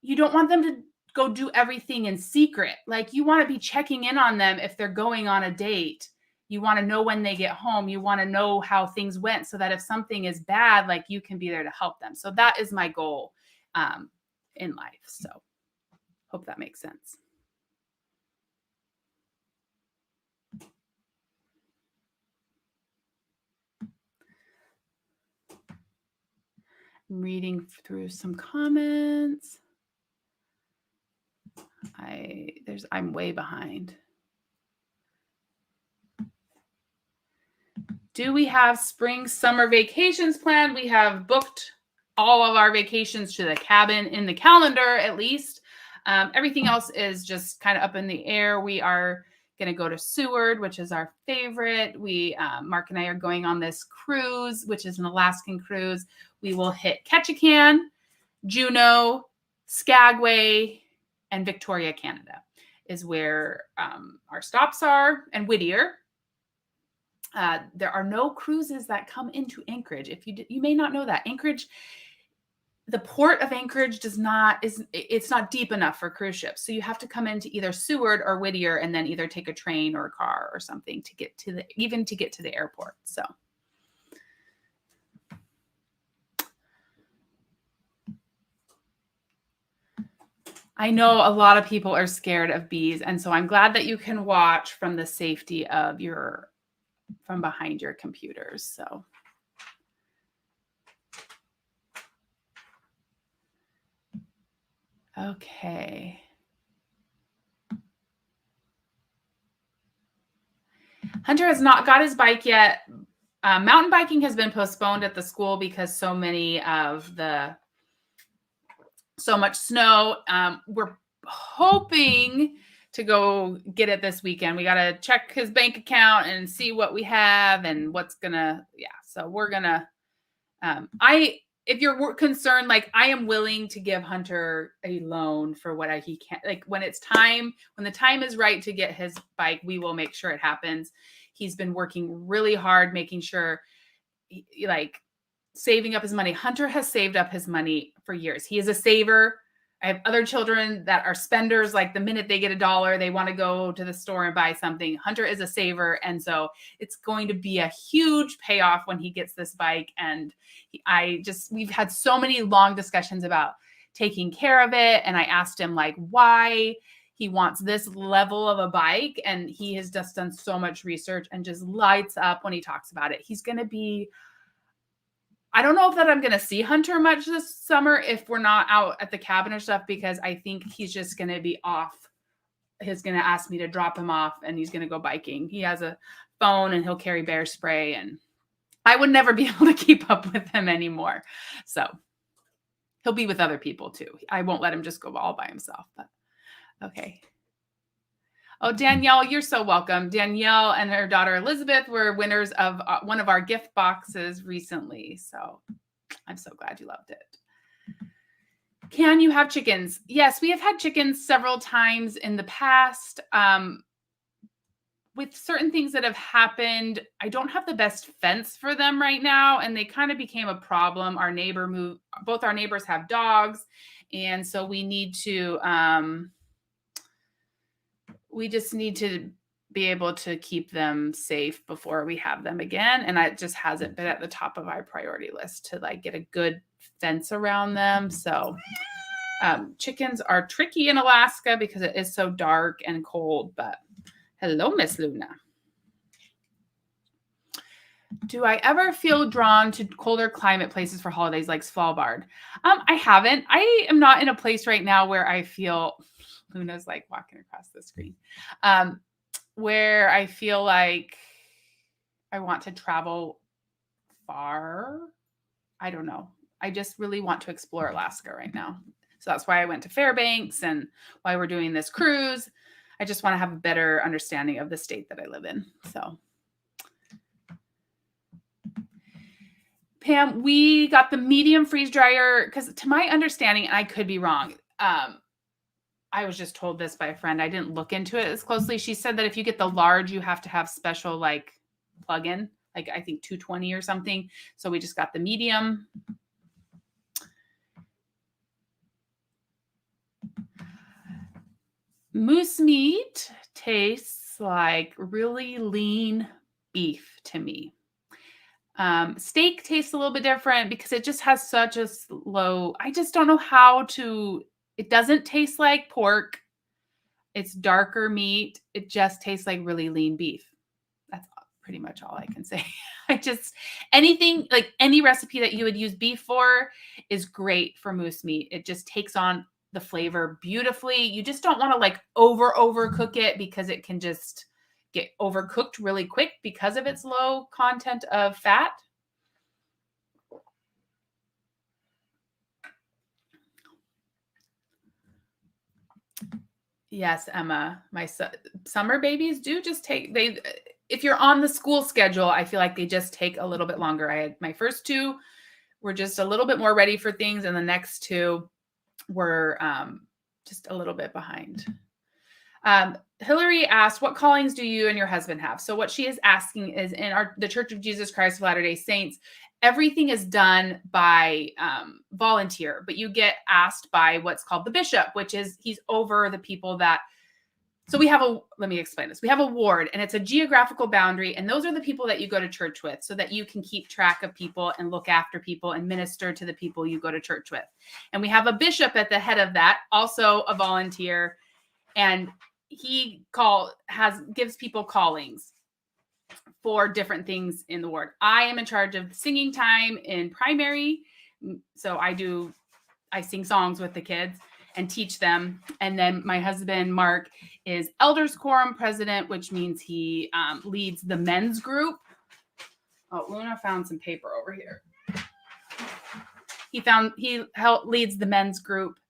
you don't want them to go do everything in secret. Like, you want to be checking in on them if they're going on a date. You want to know when they get home. You want to know how things went, so that if something is bad, like, you can be there to help them. So that is my goal in life. So hope that makes sense. I'm reading through some comments. I'm way behind. Do we have spring, summer vacations planned? We have booked all of our vacations to the cabin in the calendar, at least. Everything else is just kind of up in the air. We are going to go to Seward, which is our favorite. Mark and I are going on this cruise, which is an Alaskan cruise. We will hit Ketchikan, Juneau, Skagway, and Victoria, Canada is where our stops are, and Whittier. There are no cruises that come into Anchorage. If you may not know that Anchorage, the port of Anchorage it's not deep enough for cruise ships. So you have to come into either Seward or Whittier, and then either take a train or a car or something to get to the airport. So I know a lot of people are scared of bees, and so I'm glad that you can watch from the safety of from behind your computers. So okay. Hunter has not got his bike yet. Mountain biking has been postponed at the school because so much snow. We're hoping to go get it this weekend. We got to check his bank account and see what we have and so we're gonna, if you're concerned, like, I am willing to give Hunter a loan for what he can, like, when the time is right to get his bike, we will make sure it happens. He's been working really hard, making sure, like, saving up his money. Hunter has saved up his money for years. He is a saver. I have other children that are spenders. Like, the minute they get $1, they want to go to the store and buy something. Hunter is a saver. And so it's going to be a huge payoff when he gets this bike. And we've had so many long discussions about taking care of it. And I asked him, like, why he wants this level of a bike. And he has just done so much research and just lights up when he talks about it. He's going to be, I don't know if that I'm going to see Hunter much this summer if we're not out at the cabin or stuff, because I think he's just going to be off. He's going to ask me to drop him off, and he's going to go biking. He has a phone, and he'll carry bear spray, and I would never be able to keep up with him anymore. So he'll be with other people too. I won't let him just go all by himself, but okay. Oh, Danielle, you're so welcome. Danielle and her daughter Elizabeth were winners of one of our gift boxes recently. So I'm so glad you loved it. Can you have chickens? Yes, we have had chickens several times in the past. When with certain things that have happened, I don't have the best fence for them right now, and they kind of became a problem. Both our neighbors have dogs, and so we just need to be able to keep them safe before we have them again. And it just hasn't been at the top of our priority list to like get a good fence around them. So chickens are tricky in Alaska because it is so dark and cold, but hello, Miss Luna. Do I ever feel drawn to colder climate places for holidays like Svalbard? I haven't. I am not in a place right now where I feel Luna's like walking across the screen. Where I feel like I want to travel far. I don't know. I just really want to explore Alaska right now. So that's why I went to Fairbanks and why we're doing this cruise. I just want to have a better understanding of the state that I live in. So Pam, we got the medium freeze dryer because to my understanding, and I could be wrong, I was just told this by a friend. I didn't look into it as closely. She said that if you get the large, you have to have special like plug-in, like I think 220 or something. So we just got the medium. Moose meat tastes like really lean beef to me. Steak tastes a little bit different because it just has such a slow, I just don't know how to, it doesn't taste like pork. It's darker meat. It just tastes like really lean beef. That's pretty much all I can say. Anything like any recipe that you would use beef for is great for moose meat. It just takes on the flavor beautifully. You just don't want to like overcook it because it can just get overcooked really quick because of its low content of fat. Yes, Emma, my summer babies do just if you're on the school schedule, I feel like they just take a little bit longer. I had my first two were just a little bit more ready for things, and the next two were just a little bit behind. Hillary asked, what callings do you and your husband have? So what she is asking is in the Church of Jesus Christ of Latter-day Saints, everything is done by volunteer, but you get asked by what's called the bishop, which is he's over the people that, so let me explain this. We have a ward and it's a geographical boundary. And those are the people that you go to church with so that you can keep track of people and look after people and minister to the people you go to church with. And we have a bishop at the head of that, also a volunteer. And he gives people callings for different things in the ward. I am in charge of singing time in primary. So I sing songs with the kids and teach them. And then my husband, Mark, is Elders Quorum president, which means he leads the men's group. Oh, Luna found some paper over here. He leads the men's group.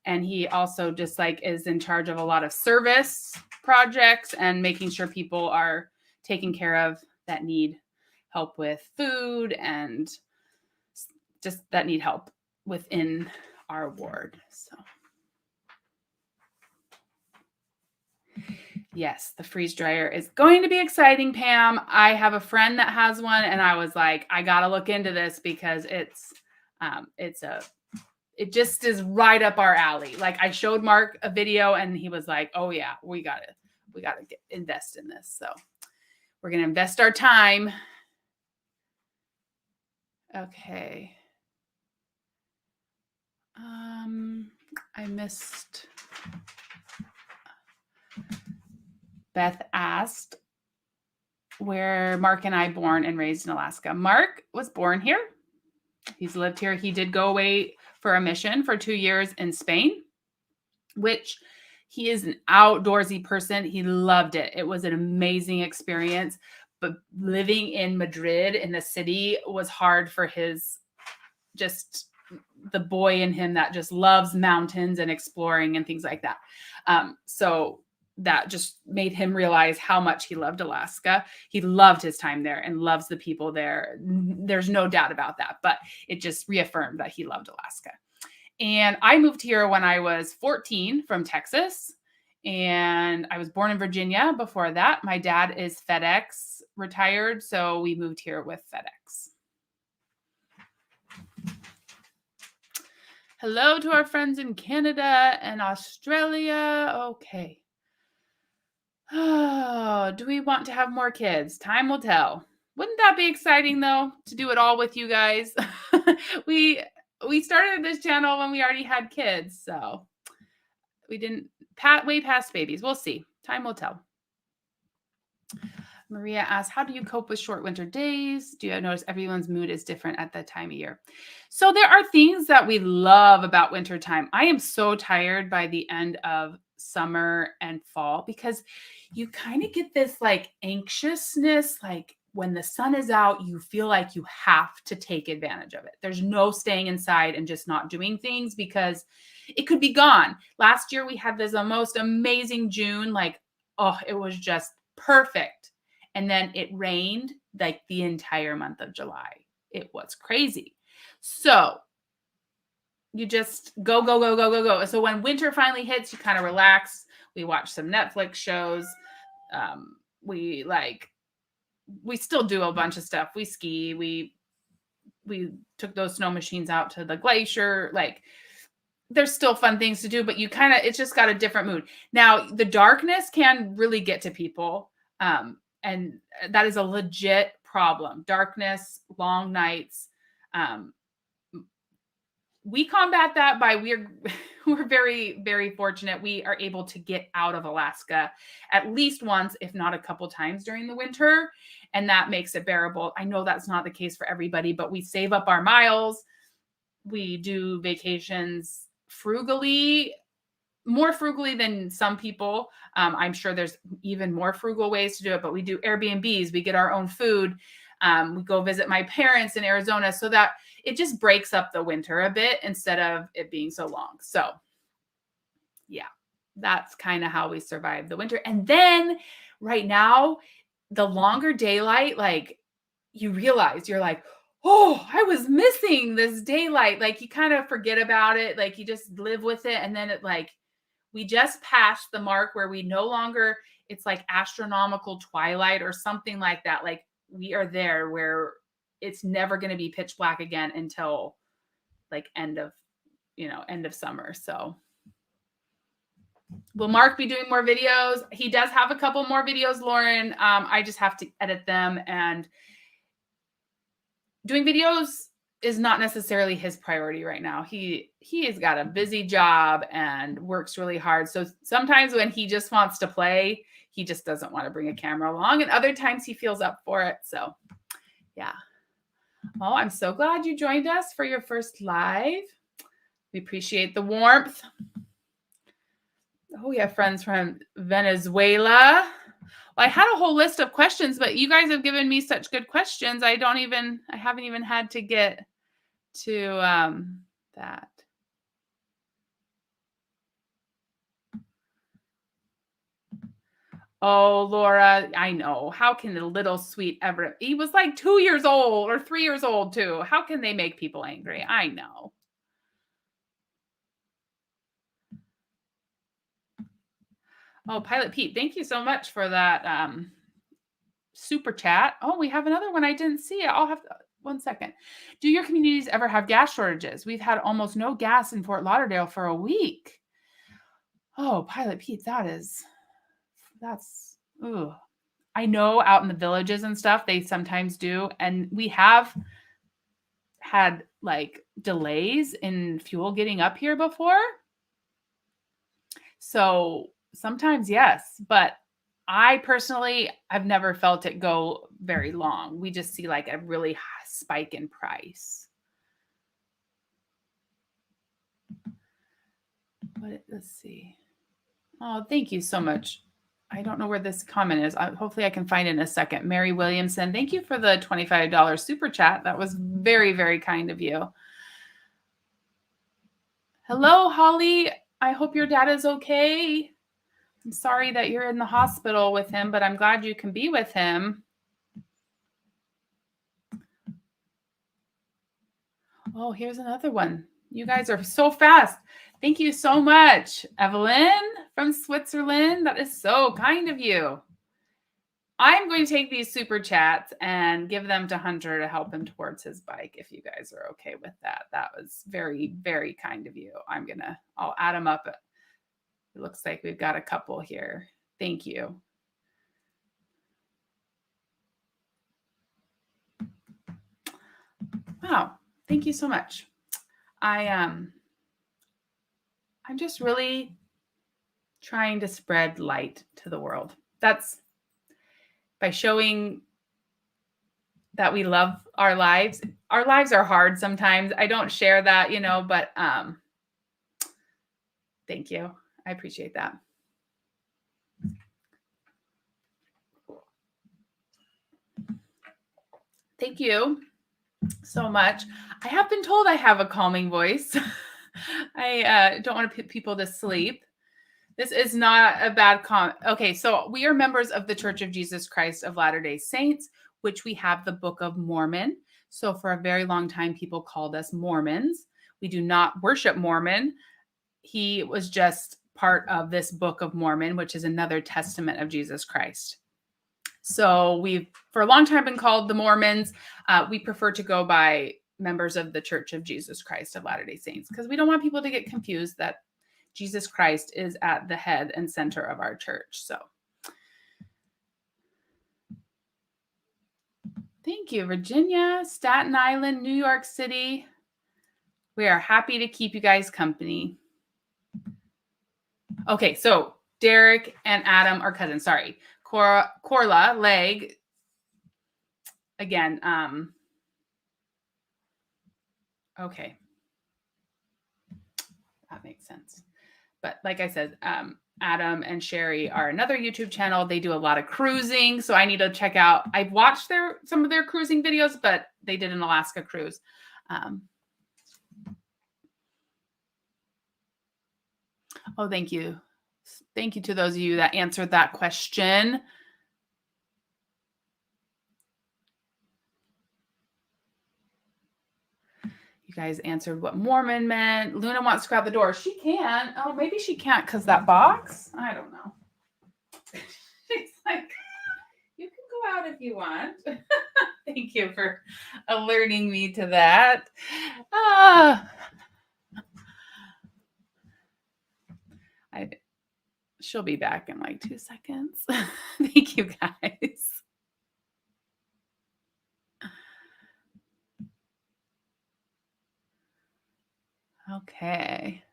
And he also just like is in charge of a lot of service projects and making sure people are taken care of that need help with food and just that need help within our ward. So yes, the freeze dryer is going to be exciting, Pam. I have a friend that has one and I was like, I got to look into this because it just is right up our alley. Like I showed Mark a video and he was like, oh yeah, we got to invest in this. So we're going to invest our time. Okay. I missed. Beth asked where Mark and I born and raised in Alaska. Mark was born here. He's lived here. He did go away for a mission for 2 years in Spain, which he is an outdoorsy person. He loved it. It was an amazing experience, but living in Madrid in the city was hard for just the boy in him that just loves mountains and exploring and things like that. So that just made him realize how much he loved Alaska. He loved his time there and loves the people there. There's no doubt about that, but it just reaffirmed that he loved Alaska. And I moved here when I was 14 from Texas. And I was born in Virginia before that. My dad is FedEx retired, so we moved here with FedEx. Hello to our friends in Canada and Australia. Okay. Oh, do we want to have more kids? Time will tell. Wouldn't that be exciting though, to do it all with you guys? we started this channel when we already had kids, so we didn't way past babies. We'll see. Time will tell. Maria asks, how do you cope with short winter days? Do you notice everyone's mood is different at that time of year? So there are things that we love about winter time. I am so tired by the end of summer and fall because you kind of get this like anxiousness, like when the sun is out, you feel like you have to take advantage of it. There's no staying inside and just not doing things because it could be gone. Last year we had this most amazing June, like, oh, it was just perfect. And then it rained like the entire month of July. It was crazy. So you just go, go, go, go, go, go. So when winter finally hits, you kind of relax. We watch some Netflix shows. We still do a bunch of stuff. We ski. We took those snow machines out to the glacier. Like, there's still fun things to do, but it's just got a different mood. Now, the darkness can really get to people. And that is a legit problem. Darkness, long nights. We combat that by we're very, very fortunate. We are able to get out of Alaska at least once, if not a couple times during the winter. And that makes it bearable. I know that's not the case for everybody, but we save up our miles. We do vacations frugally, more frugally than some people. I'm sure there's even more frugal ways to do it, but we do Airbnbs. We get our own food. We go visit my parents in Arizona so that it just breaks up the winter a bit instead of it being so long. So yeah, that's kind of how we survive the winter. And then right now, the longer daylight, like you realize you're like, oh, I was missing this daylight. Like you kind of forget about it. Like you just live with it. And then we just passed the mark where we no longer, it's like astronomical twilight or something like that. Like we are there where it's never going to be pitch black again until like end of summer. So will Mark be doing more videos? He does have a couple more videos, Lauren. I just have to edit them, and doing videos is not necessarily his priority right now. He has got a busy job and works really hard. So sometimes when he just wants to play, he just doesn't want to bring a camera along. And other times he feels up for it. So yeah. Oh, I'm so glad you joined us for your first live. We appreciate the warmth. Oh, we have friends from Venezuela. Well, I had a whole list of questions, but you guys have given me such good questions. I haven't even had to get to that. Oh, Laura, I know. How can the little sweet Everett? He was like 2 years old or 3 years old too. How can they make people angry? I know. Oh, Pilot Pete, thank you so much for that super chat. Oh, we have another one. I didn't see it. I'll have to, 1 second. Do your communities ever have gas shortages? We've had almost no gas in Fort Lauderdale for a week. Oh, Pilot Pete, that's, ugh. I know out in the villages and stuff, they sometimes do. And we have had like delays in fuel getting up here before. So sometimes, yes, but I personally, I've never felt it go very long. We just see like a really high spike in price. Let's see. Oh, thank you so much. I don't know where this comment is. Hopefully I can find it in a second. Mary Williamson, thank you for the $25 super chat. That was very, very kind of you. Hello, Holly. I hope your dad is okay. I'm sorry that you're in the hospital with him, but I'm glad you can be with him. Oh, here's another one. You guys are so fast. Thank you so much, Evelyn from Switzerland. That is so kind of you. I'm going to take these super chats and give them to Hunter to help him towards his bike. If you guys are okay with that, that was very, very kind of you. I'll add them up. It looks like we've got a couple here. Thank you. Wow. Thank you so much. I'm just really trying to spread light to the world. That's by showing that we love our lives. Our lives are hard sometimes. I don't share that, but thank you. I appreciate that. Thank you so much. I have been told I have a calming voice. I don't want to put people to sleep. This is not a bad comment. Okay, so we are members of the Church of Jesus Christ of Latter-day Saints, which we have the Book of Mormon. So for a very long time, people called us Mormons. We do not worship Mormon. He was just part of this Book of Mormon, which is another testament of Jesus Christ. So we've for a long time been called the Mormons. We prefer to go by members of the Church of Jesus Christ of Latter-day Saints because we don't want people to get confused that Jesus Christ is at the head and center of our church. So thank you, Virginia, Staten Island, New York City. We are happy to keep you guys company. Okay, so Derek and Adam are cousins. Sorry. Corla, leg. Again, okay. That makes sense. But like I said, Adam and Sherry are another YouTube channel. They do a lot of cruising, so I need to check out. I've watched some of their cruising videos, but they did an Alaska cruise. Oh, thank you. Thank you to those of you that answered that question. You guys answered what Mormon meant. Luna wants to go out the door. She can. Oh, maybe she can't because that box. I don't know. She's like, you can go out if you want. Thank you for alerting me to that. She'll be back in like 2 seconds. Thank you, guys. Okay.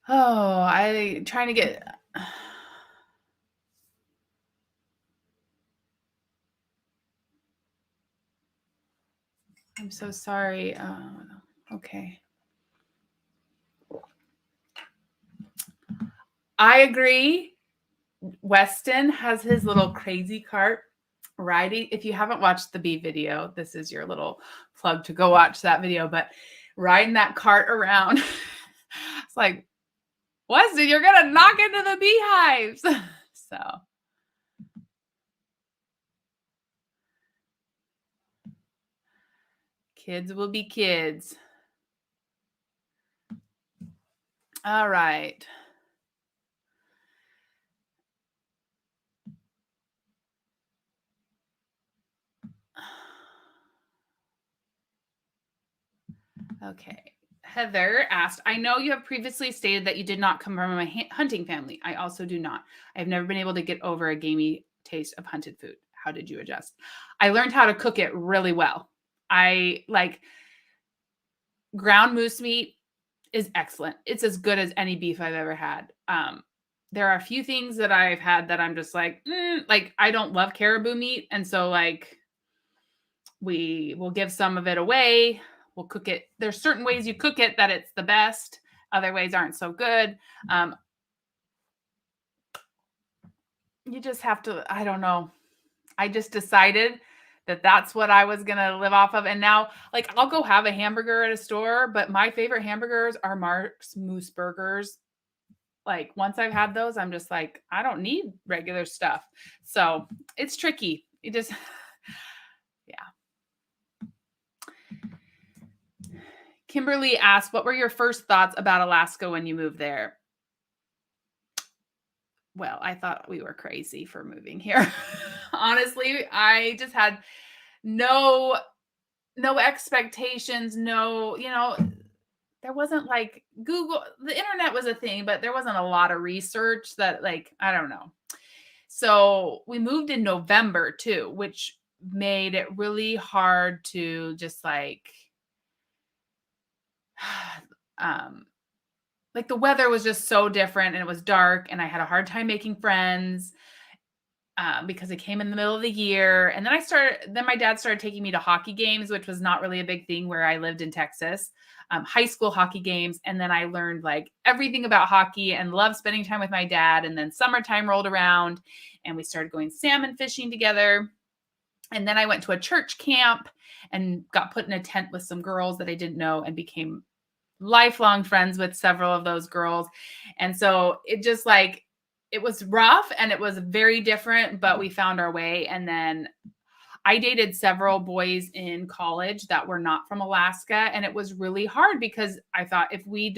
Oh, I'm trying to get. I'm so sorry. Okay. I agree. Weston has his little crazy cart riding. If you haven't watched the bee video, this is your little plug to go watch that video. But riding that cart around, it's like, Weston, you're going to knock into the beehives. So. Kids will be kids. All right. Okay. Heather asked, I know you have previously stated that you did not come from a hunting family. I also do not. I've never been able to get over a gamey taste of hunted food. How did you adjust? I learned how to cook it really well. I like ground moose meat is excellent. It's as good as any beef I've ever had. There are a few things that I've had that I'm just like I don't love caribou meat. And so like we will give some of it away. We'll cook it. There's certain ways you cook it that it's the best. Other ways aren't so good. You just have to, I don't know. I just decided that that's what I was going to live off of. And now like I'll go have a hamburger at a store, but my favorite hamburgers are Mark's Moose Burgers. Like once I've had those, I'm just like, I don't need regular stuff. So it's tricky. It just, yeah. Kimberly asked, what were your first thoughts about Alaska when you moved there? Well, I thought we were crazy for moving here. Honestly, I just had no expectations, there wasn't like Google, the internet was a thing, but there wasn't a lot of research that like, I don't know. So we moved in November too, which made it really hard to just um like the weather was just so different and it was dark and I had a hard time making friends because it came in the middle of the year. And then my dad started taking me to hockey games, which was not really a big thing where I lived in Texas, high school hockey games. And then I learned like everything about hockey and loved spending time with my dad. And then summertime rolled around and we started going salmon fishing together. And then I went to a church camp and got put in a tent with some girls that I didn't know and became lifelong friends with several of those girls. And so it was rough and it was very different, but we found our way. And then I dated several boys in college that were not from Alaska. And it was really hard because I thought if I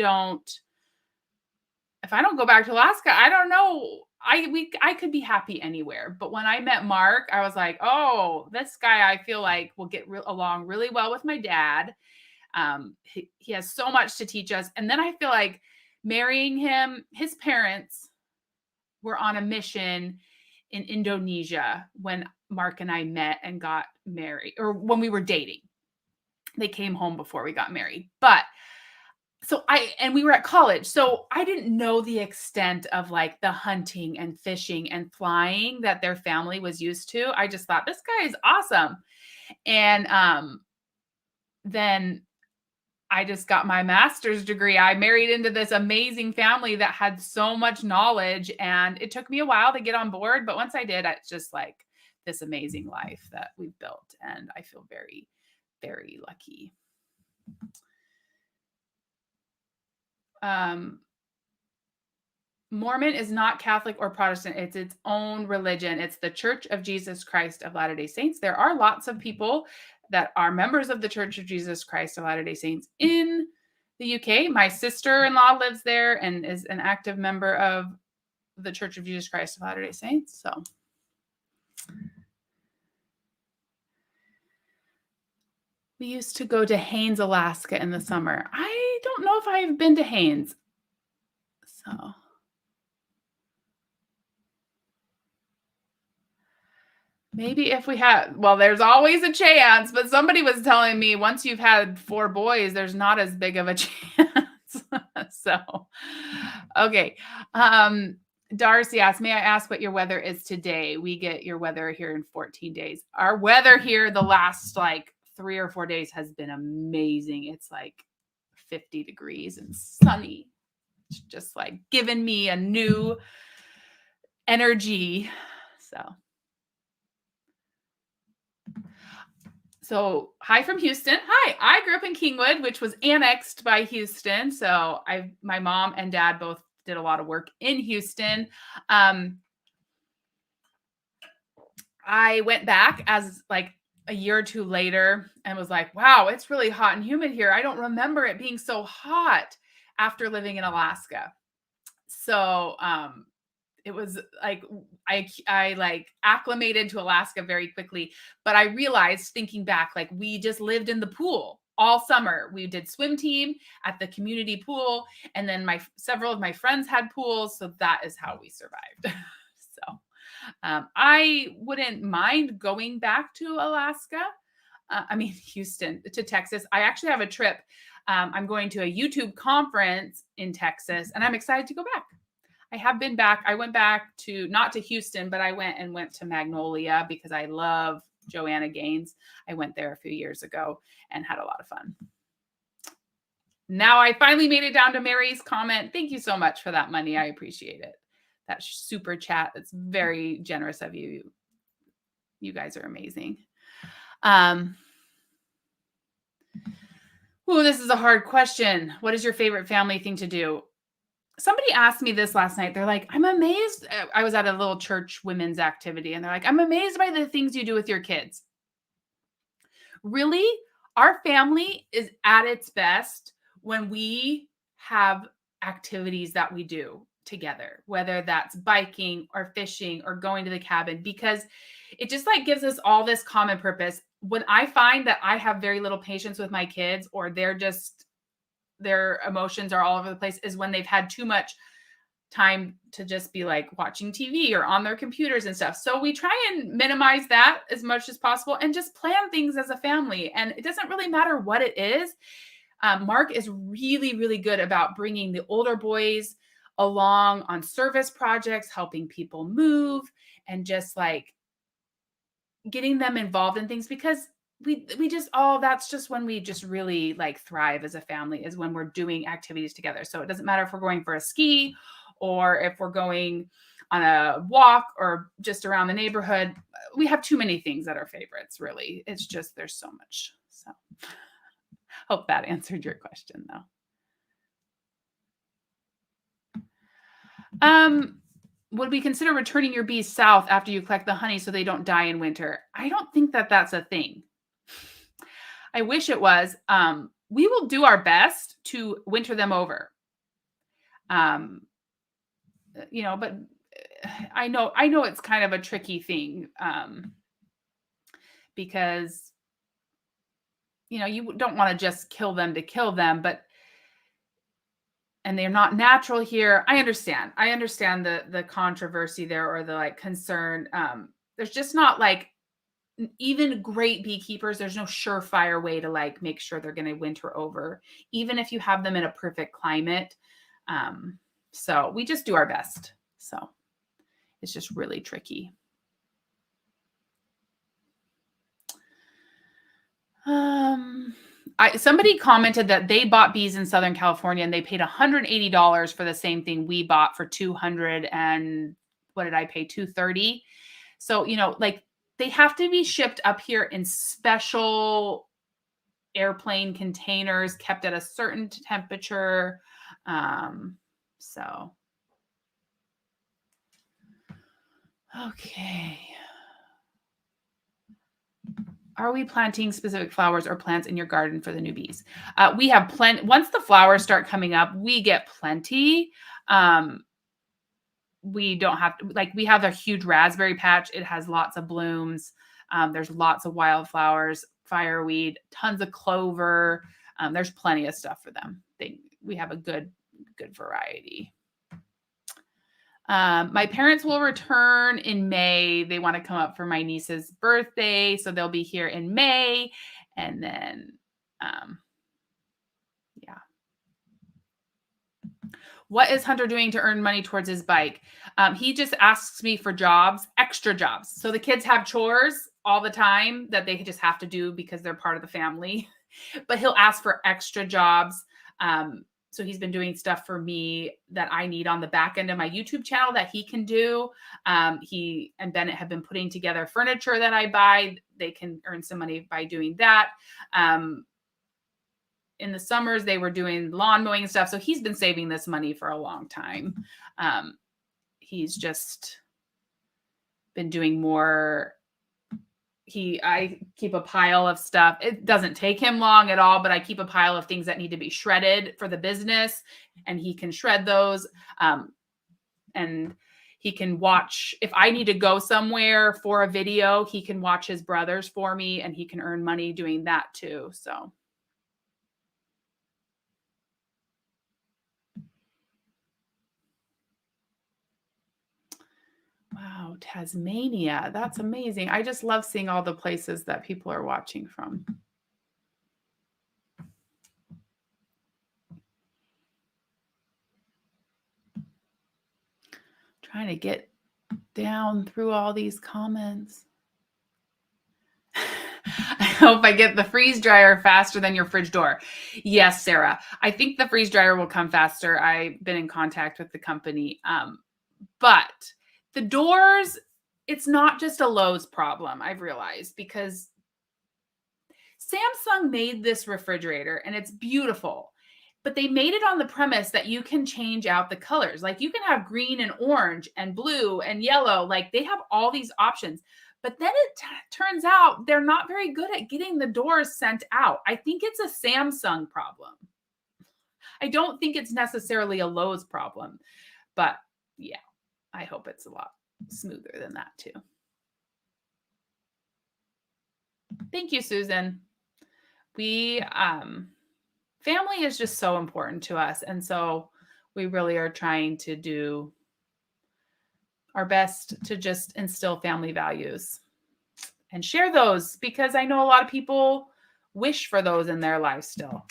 don't go back to Alaska, I don't know. I could be happy anywhere. But when I met Mark, I was like, oh, this guy I feel like will get along really well with my dad. He has so much to teach us. And then I feel like marrying him, his parents were on a mission in Indonesia when Mark and I met and got married, or when we were dating. They came home before we got married. And we were at college. So I didn't know the extent of like the hunting and fishing and flying that their family was used to. I just thought this guy is awesome. And then I just got my master's degree. I married into this amazing family that had so much knowledge, and it took me a while to get on board. But once I did, it's just like this amazing life that we've built. And I feel very, very lucky. Mormon is not Catholic or Protestant. It's its own religion. It's the Church of Jesus Christ of Latter-day Saints. There are lots of people that are members of the Church of Jesus Christ of Latter-day Saints in the UK. My sister-in-law lives there and is an active member of the Church of Jesus Christ of Latter-day Saints. So we used to go to Haines, Alaska in the summer. I don't know if I've been to Haines. So maybe if we had, well, there's always a chance, but somebody was telling me once you've had 4 boys, there's not as big of a chance. So, okay. Darcy asked, may I ask what your weather is today? We get your weather here in 14 days. Our weather here the last like 3 or 4 days has been amazing. It's like 50 degrees and sunny. It's just like giving me a new energy. So hi from Houston. Hi, I grew up in Kingwood, which was annexed by Houston. So my mom and dad both did a lot of work in Houston. I went back as like a year or 2 later and was like, wow, it's really hot and humid here. I don't remember it being so hot after living in Alaska. So it was like I like acclimated to Alaska very quickly, but I realized thinking back, like we just lived in the pool all summer. We did swim team at the community pool, and then several of my friends had pools, so that is how we survived. So I wouldn't mind going back to Alaska. Houston to Texas. I actually have a trip. I'm going to a YouTube conference in Texas, and I'm excited to go back. I have been back. I went back not to Houston, but I went to Magnolia because I love Joanna Gaines. I went there a few years ago and had a lot of fun. Now I finally made it down to Mary's comment. Thank you so much for that money. I appreciate it. That super chat. That's very generous of you. You guys are amazing. This is a hard question. What is your favorite family thing to do? Somebody asked me this last night. They're like, I'm amazed. I was at a little church women's activity and they're like, I'm amazed by the things you do with your kids. Really? Our family is at its best when we have activities that we do together, whether that's biking or fishing or going to the cabin, because it just like gives us all this common purpose. When I find that I have very little patience with my kids, or their emotions are all over the place, is when they've had too much time to just be like watching TV or on their computers and stuff. So we try and minimize that as much as possible and just plan things as a family. And it doesn't really matter what it is. Mark is really, really good about bringing the older boys along on service projects, helping people move, and just like getting them involved in things, because we just that's just when we just really like thrive as a family, is when we're doing activities together. So it doesn't matter if we're going for a ski or if we're going on a walk or just around the neighborhood. We have too many things that are favorites, really. It's just there's so much. So hope that answered your question though. Would we consider returning your bees south after you collect the honey so they don't die in winter? I don't think that that's a thing. I wish it was. We will do our best to winter them over. But I know it's kind of a tricky thing, because you don't want to just kill them to kill them, and they're not natural here. I understand the controversy there, or the like concern. There's just not like, even great beekeepers, there's no surefire way to like make sure they're going to winter over, even if you have them in a perfect climate. So we just do our best. So it's just really tricky. Somebody commented that they bought bees in Southern California and they paid $180 for the same thing we bought for $200, and what did I pay? $230. So, like they have to be shipped up here in special airplane containers, kept at a certain temperature. So, okay. Are we planting specific flowers or plants in your garden for the new bees? We have plenty. Once the flowers start coming up, we get plenty. We don't have to, like, we have a huge raspberry patch. It has lots of blooms. There's lots of wildflowers, fireweed, tons of clover. There's plenty of stuff for them. We have a good variety. My parents will return in May. They want to come up for my niece's birthday, so they'll be here in May. And then, yeah. What is Hunter doing to earn money towards his bike? He just asks me for jobs, extra jobs. So the kids have chores all the time that they just have to do because they're part of the family. But he'll ask for extra jobs. So he's been doing stuff for me that I need on the back end of my YouTube channel that he can do. He and Bennett have been putting together furniture that I buy. They can earn some money by doing that. In the summers, they were doing lawn mowing and stuff. So he's been saving this money for a long time. He's just been doing more. I keep a pile of stuff. It doesn't take him long at all, but I keep a pile of things that need to be shredded for the business, and he can shred those. And he can watch, if I need to go somewhere for a video, he can watch his brothers for me, and he can earn money doing that too. So. Wow, Tasmania. That's amazing. I just love seeing all the places that people are watching from. Trying to get down through all these comments. I hope I get the freeze dryer faster than your fridge door. Yes, Sarah. I think the freeze dryer will come faster. I've been in contact with the company. But the doors, it's not just a Lowe's problem, I've realized, because Samsung made this refrigerator and it's beautiful, but they made it on the premise that you can change out the colors. Like you can have green and orange and blue and yellow. Like they have all these options, But then it turns out they're not very good at getting the doors sent out. I think it's a Samsung problem. I don't think it's necessarily a Lowe's problem, but yeah, I hope it's a lot smoother than that too. Thank you, Susan. We family is just so important to us, and so we really are trying to do our best to just instill family values and share those, because I know a lot of people wish for those in their life still.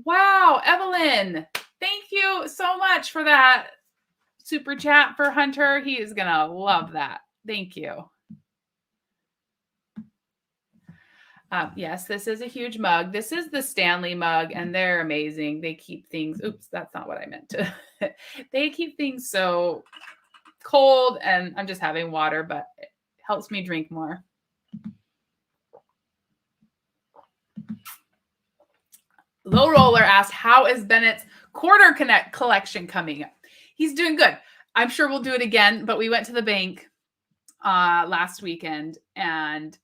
Wow, Evelyn, thank you so much for that super chat for Hunter. He is going to love that. Thank you. Yes, this is a huge mug. This is the Stanley mug, and they're amazing. They keep things, oops, that's not what I meant to. They keep things so cold, and I'm just having water, but it helps me drink more. Low Roller asked, how is Bennett's quarter connect collection coming up? He's doing good. I'm sure we'll do it again, but we went to the bank last weekend, and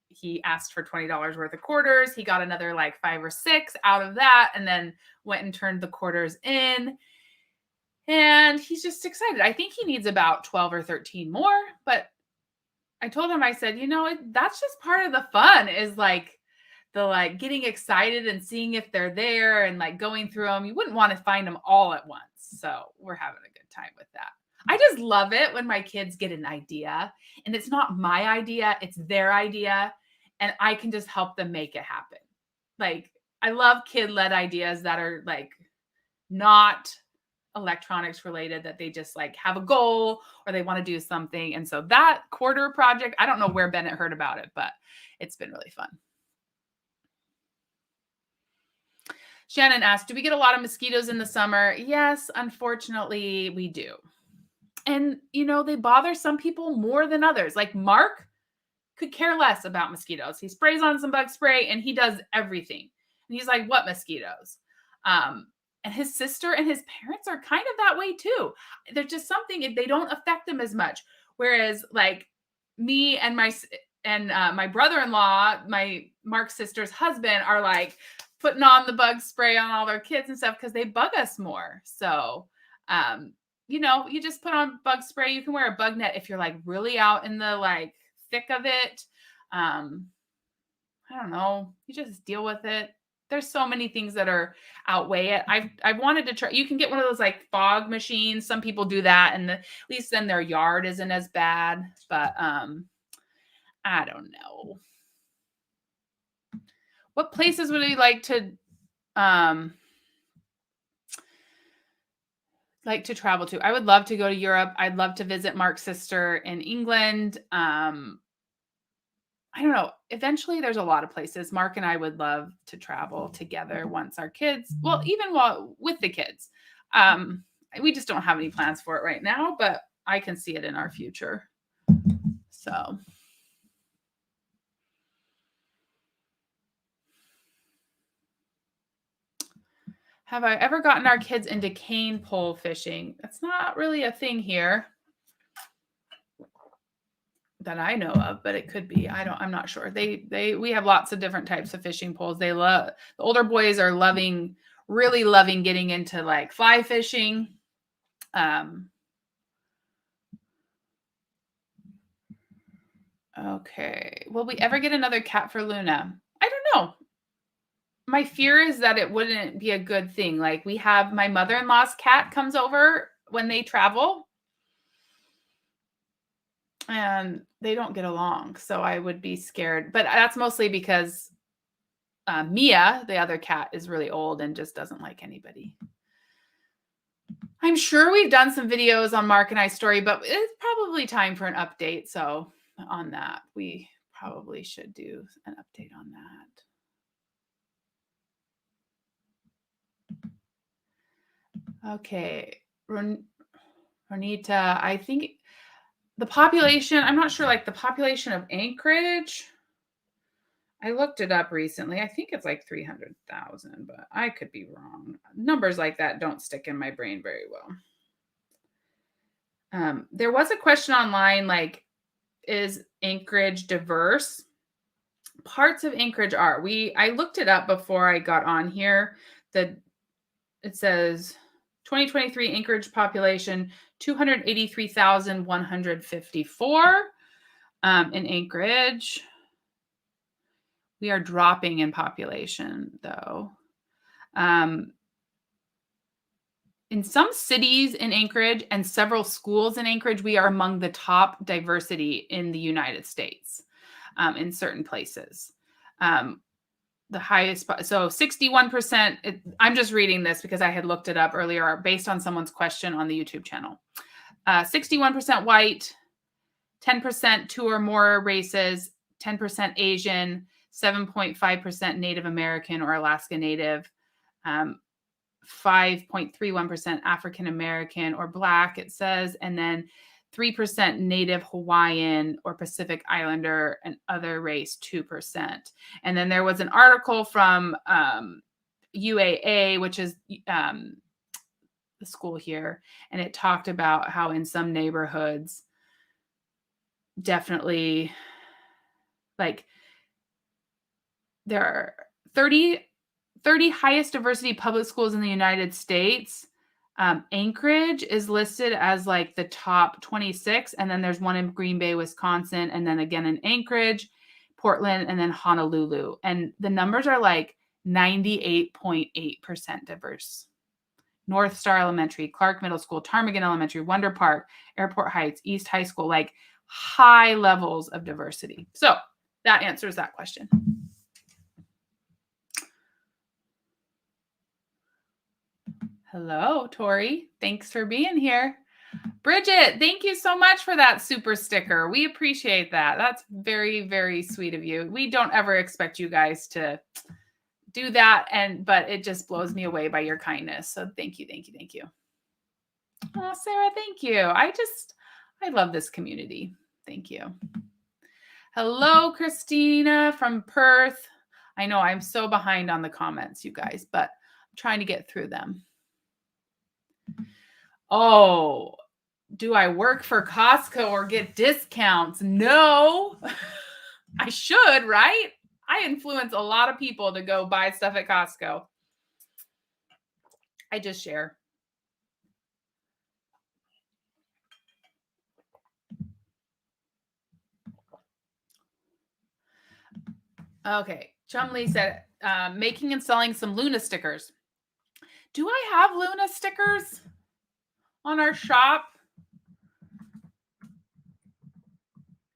he asked for $20 worth of quarters. He got another like 5 or 6 out of that, and then went and turned the quarters in. And he's just excited. I think he needs about 12 or 13 more, but I told him, I said, that's just part of the fun, is like the like getting excited and seeing if they're there and like going through them. You wouldn't want to find them all at once. So we're having a good time with that. I just love it when my kids get an idea and it's not my idea, it's their idea, and I can just help them make it happen. Like, I love kid-led ideas that are like not electronics related, that they just like have a goal or they want to do something. And so that quarter project, I don't know where Bennett heard about it, but it's been really fun. Shannon asked, do we get a lot of mosquitoes in the summer? Yes, unfortunately we do. And, they bother some people more than others. Like Mark could care less about mosquitoes. He sprays on some bug spray and he does everything. And he's like, what mosquitoes? And his sister and his parents are kind of that way too. There's just something, they don't affect them as much. Whereas like me and my brother-in-law, my Mark's sister's husband, are like putting on the bug spray on all their kids and stuff because they bug us more. So, you just put on bug spray. You can wear a bug net if you're like really out in the like thick of it. I don't know. You just deal with it. There's so many things that are outweigh it. I've wanted to try. You can get one of those like fog machines. Some people do that, and at least then their yard isn't as bad. But I don't know. What places would you like to travel to? I would love to go to Europe. I'd love to visit Mark's sister in England. I don't know. Eventually, there's a lot of places. Mark and I would love to travel together once our kids, well, even while with the kids. We just don't have any plans for it right now, but I can see it in our future. So. Have I ever gotten our kids into cane pole fishing? That's not really a thing here that I know of, but it could be. I'm not sure. We have lots of different types of fishing poles. The older boys are really loving getting into like fly fishing. Okay. Will we ever get another cat for Luna? I don't know. My fear is that it wouldn't be a good thing. Like, we have my mother-in-law's cat comes over when they travel, and they don't get along. So I would be scared, but that's mostly because Mia, the other cat, is really old and just doesn't like anybody. I'm sure we've done some videos on Mark and I's story, but it's probably time for an update. So on that, we probably should do an update on that. Okay. Ronita, I think the population, I'm not sure, like the population of Anchorage, I looked it up recently. I think it's like 300,000, but I could be wrong. Numbers like that don't stick in my brain very well. There was a question online, like, is Anchorage diverse? Parts of Anchorage are. I looked it up before I got on here. It says 2023 Anchorage population 283,154 in Anchorage. We are dropping in population though. In some cities in Anchorage and several schools in Anchorage, we are among the top diversity in the United States in certain places. The highest, so 61%, I'm just reading this because I had looked it up earlier based on someone's question on the YouTube channel. 61% white, 10% two or more races, 10% Asian, 7.5% Native American or Alaska Native, 5.31% African American or Black, it says, and then 3% Native Hawaiian or Pacific Islander and other race, 2%. And then there was an article from UAA, which is the school here, and it talked about how in some neighborhoods, definitely, like, there are 30 highest diversity public schools in the United States. Anchorage is listed as like the top 26. And then there's one in Green Bay, Wisconsin. And then again in Anchorage, Portland, and then Honolulu. And the numbers are like 98.8% diverse. North Star Elementary, Clark Middle School, Ptarmigan Elementary, Wonder Park, Airport Heights, East High School, like high levels of diversity. So that answers that question. Hello, Tori. Thanks for being here. Bridget, thank you so much for that super sticker. We appreciate that. That's very, very sweet of you. We don't ever expect you guys to do that, but it just blows me away by your kindness. So thank you, thank you, thank you. Oh, Sarah, thank you. I love this community. Thank you. Hello, Christina from Perth. I know I'm so behind on the comments, you guys, but I'm trying to get through them. Oh, do I work for Costco or get discounts? No, I should, right? I influence a lot of people to go buy stuff at Costco. I just share. Okay, Chumley said, making and selling some Luna stickers. Do I have Luna stickers on our shop?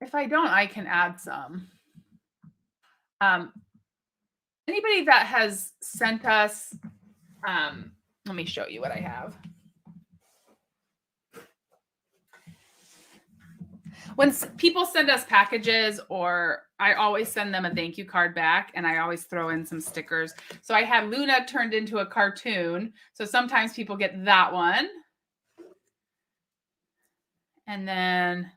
If I don't, I can add some. Anybody that has sent us, let me show you what I have. When people send us packages, or I always send them a thank you card back, and I always throw in some stickers. So I have Luna turned into a cartoon. So sometimes people get that one. And then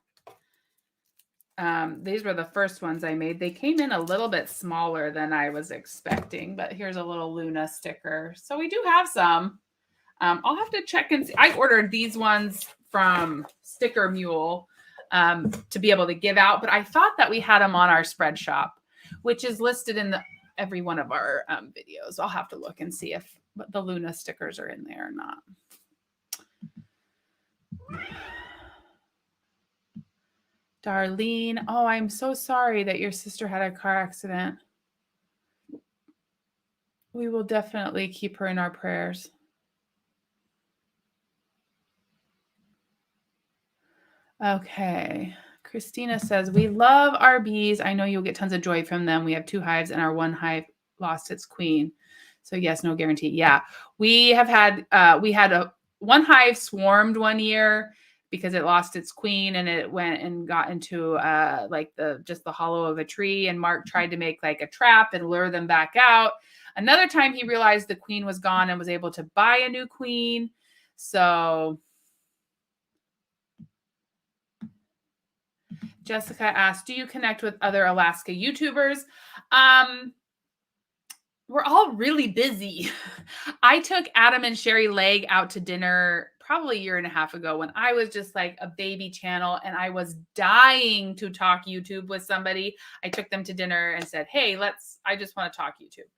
these were the first ones I made. They came in a little bit smaller than I was expecting, but here's a little Luna sticker. So we do have some. I'll have to check and see. I ordered these ones from Sticker Mule to be able to give out, but I thought that we had them on our spread shop, which is listed in every one of our videos. I'll have to look and see if the Luna stickers are in there or not. Darlene, oh, I'm so sorry that your sister had a car accident. We will definitely keep her in our prayers. Okay. Christina says, we love our bees. I know you'll get tons of joy from them. We have 2 hives and our 1 hive lost its queen. So yes, no guarantee. Yeah. We have had, we had 1 hive swarmed one year because it lost its queen, and it went and got into like just the hollow of a tree. And Mark tried to make like a trap and lure them back out. Another time he realized the queen was gone and was able to buy a new queen. So Jessica asked, do you connect with other Alaska YouTubers? We're all really busy. I took Adam and Sherry Legg out to dinner probably a year and a half ago when I was just like a baby channel and I was dying to talk YouTube with somebody. I took them to dinner and said, hey, I just want to talk YouTube.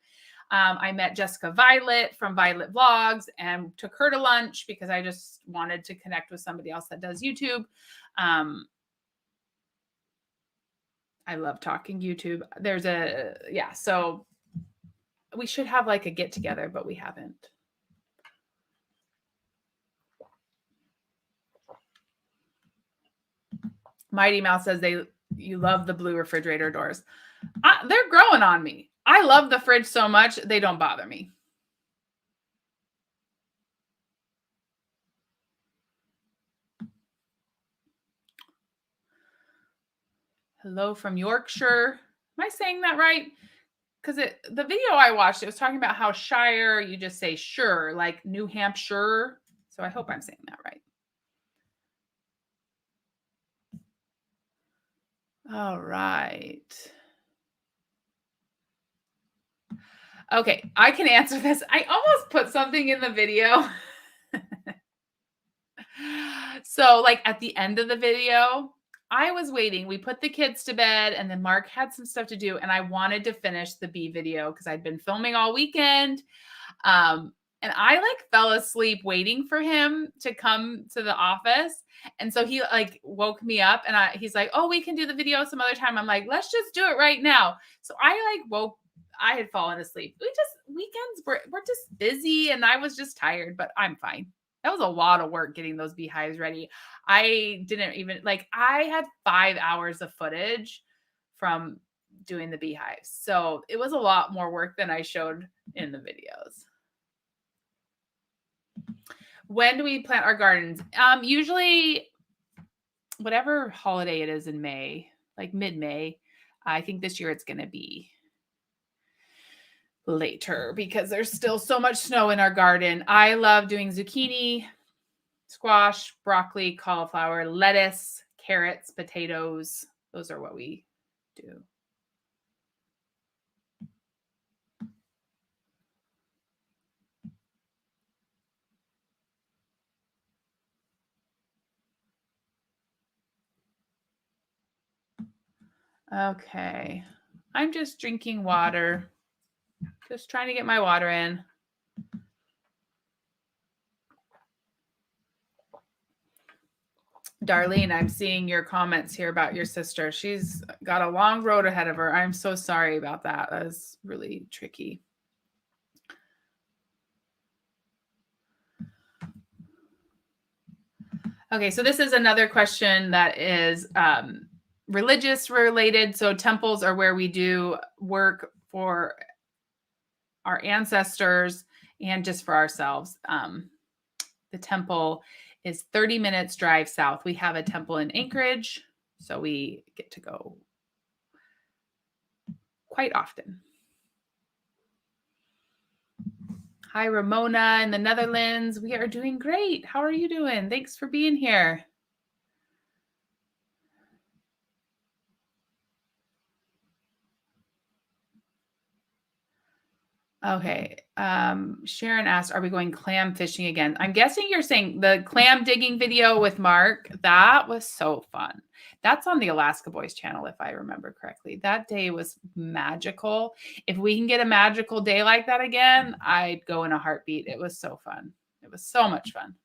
I met Jessica Violet from Violet Vlogs and took her to lunch because I just wanted to connect with somebody else that does YouTube. I love talking YouTube. So we should have like a get together, but we haven't. Mighty Mouse says you love the blue refrigerator doors. They're growing on me. I love the fridge so much, they don't bother me. Hello from Yorkshire. Am I saying that right? Because the video I watched, it was talking about how Shire, you just say sure, like New Hampshire. So I hope I'm saying that right. All right. Okay, I can answer this. I almost put something in the video. So like at the end of the video, I was waiting. We put the kids to bed and then Mark had some stuff to do and I wanted to finish the bee video because I'd been filming all weekend. And I like fell asleep waiting for him to come to the office. And so he like woke me up and he's like, oh, we can do the video some other time. I'm like, let's just do it right now. So I had fallen asleep. Weekends, we're just busy and I was just tired, but I'm fine. That was a lot of work getting those beehives ready. I didn't even I had 5 hours of footage from doing the beehives. So it was a lot more work than I showed in the videos. When do we plant our gardens? Usually whatever holiday it is in May, like mid-May. I think this year it's going to be later because there's still so much snow in our garden. I love doing zucchini, squash, broccoli, cauliflower, lettuce, carrots, potatoes. Those are what we do. Okay. I'm just drinking water. Just trying to get my water in. Darlene, I'm seeing your comments here about your sister. She's got a long road ahead of her. I'm so sorry about that. That was really tricky. Okay, so this is another question that is religious related. So temples are where we do work for our ancestors and just for ourselves. The temple is 30 minutes drive south. We have a temple in Anchorage, so we get to go quite often. Hi, Ramona in the Netherlands. We are doing great. How are you doing? Thanks for being here. Okay. Sharon asked, are we going clam fishing again? I'm guessing you're saying the clam digging video with Mark. That was so fun. That's on the Alaska Boys channel, if I remember correctly. That day was magical. If we can get a magical day like that again, I'd go in a heartbeat. It was so fun. It was so much fun.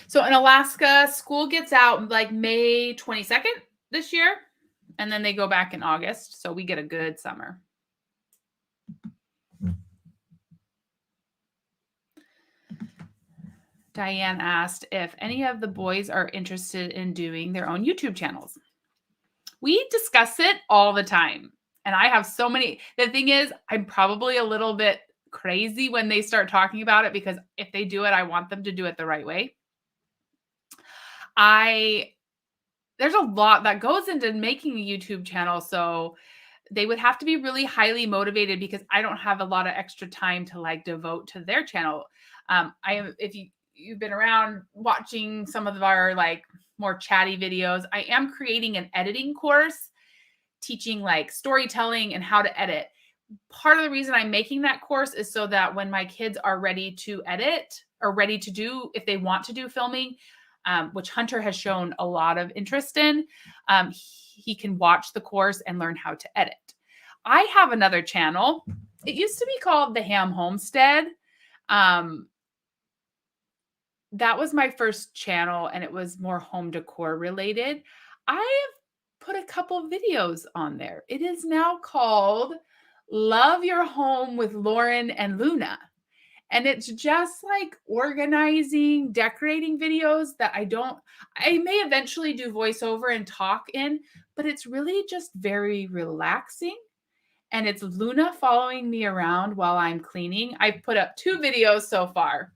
So in Alaska, school gets out like May 22nd this year. And then they go back in August. So we get a good summer. Diane asked if any of the boys are interested in doing their own YouTube channels. We discuss it all the time. And I have so many. The thing is, I'm probably a little bit crazy when they start talking about it because if they do it, I want them to do it the right way. There's a lot that goes into making a YouTube channel. So they would have to be really highly motivated because I don't have a lot of extra time to like devote to their channel. If you've been around watching some of our like more chatty videos, I am creating an editing course teaching like storytelling and how to edit. part of the reason I'm making that course is so that when my kids are ready to edit or ready to do, if they want to do filming, which Hunter has shown a lot of interest in, he can watch the course and learn how to edit. I have another channel. It used to be called The Ham Homestead. That was my first channel, and it was more home decor related. I have put a couple of videos on there. It is now called Love Your Home with Lauren and Luna. And it's just like organizing, decorating videos that I may eventually do voiceover and talk in, but it's really just very relaxing. And it's Luna following me around while I'm cleaning. I've put up 2 videos so far.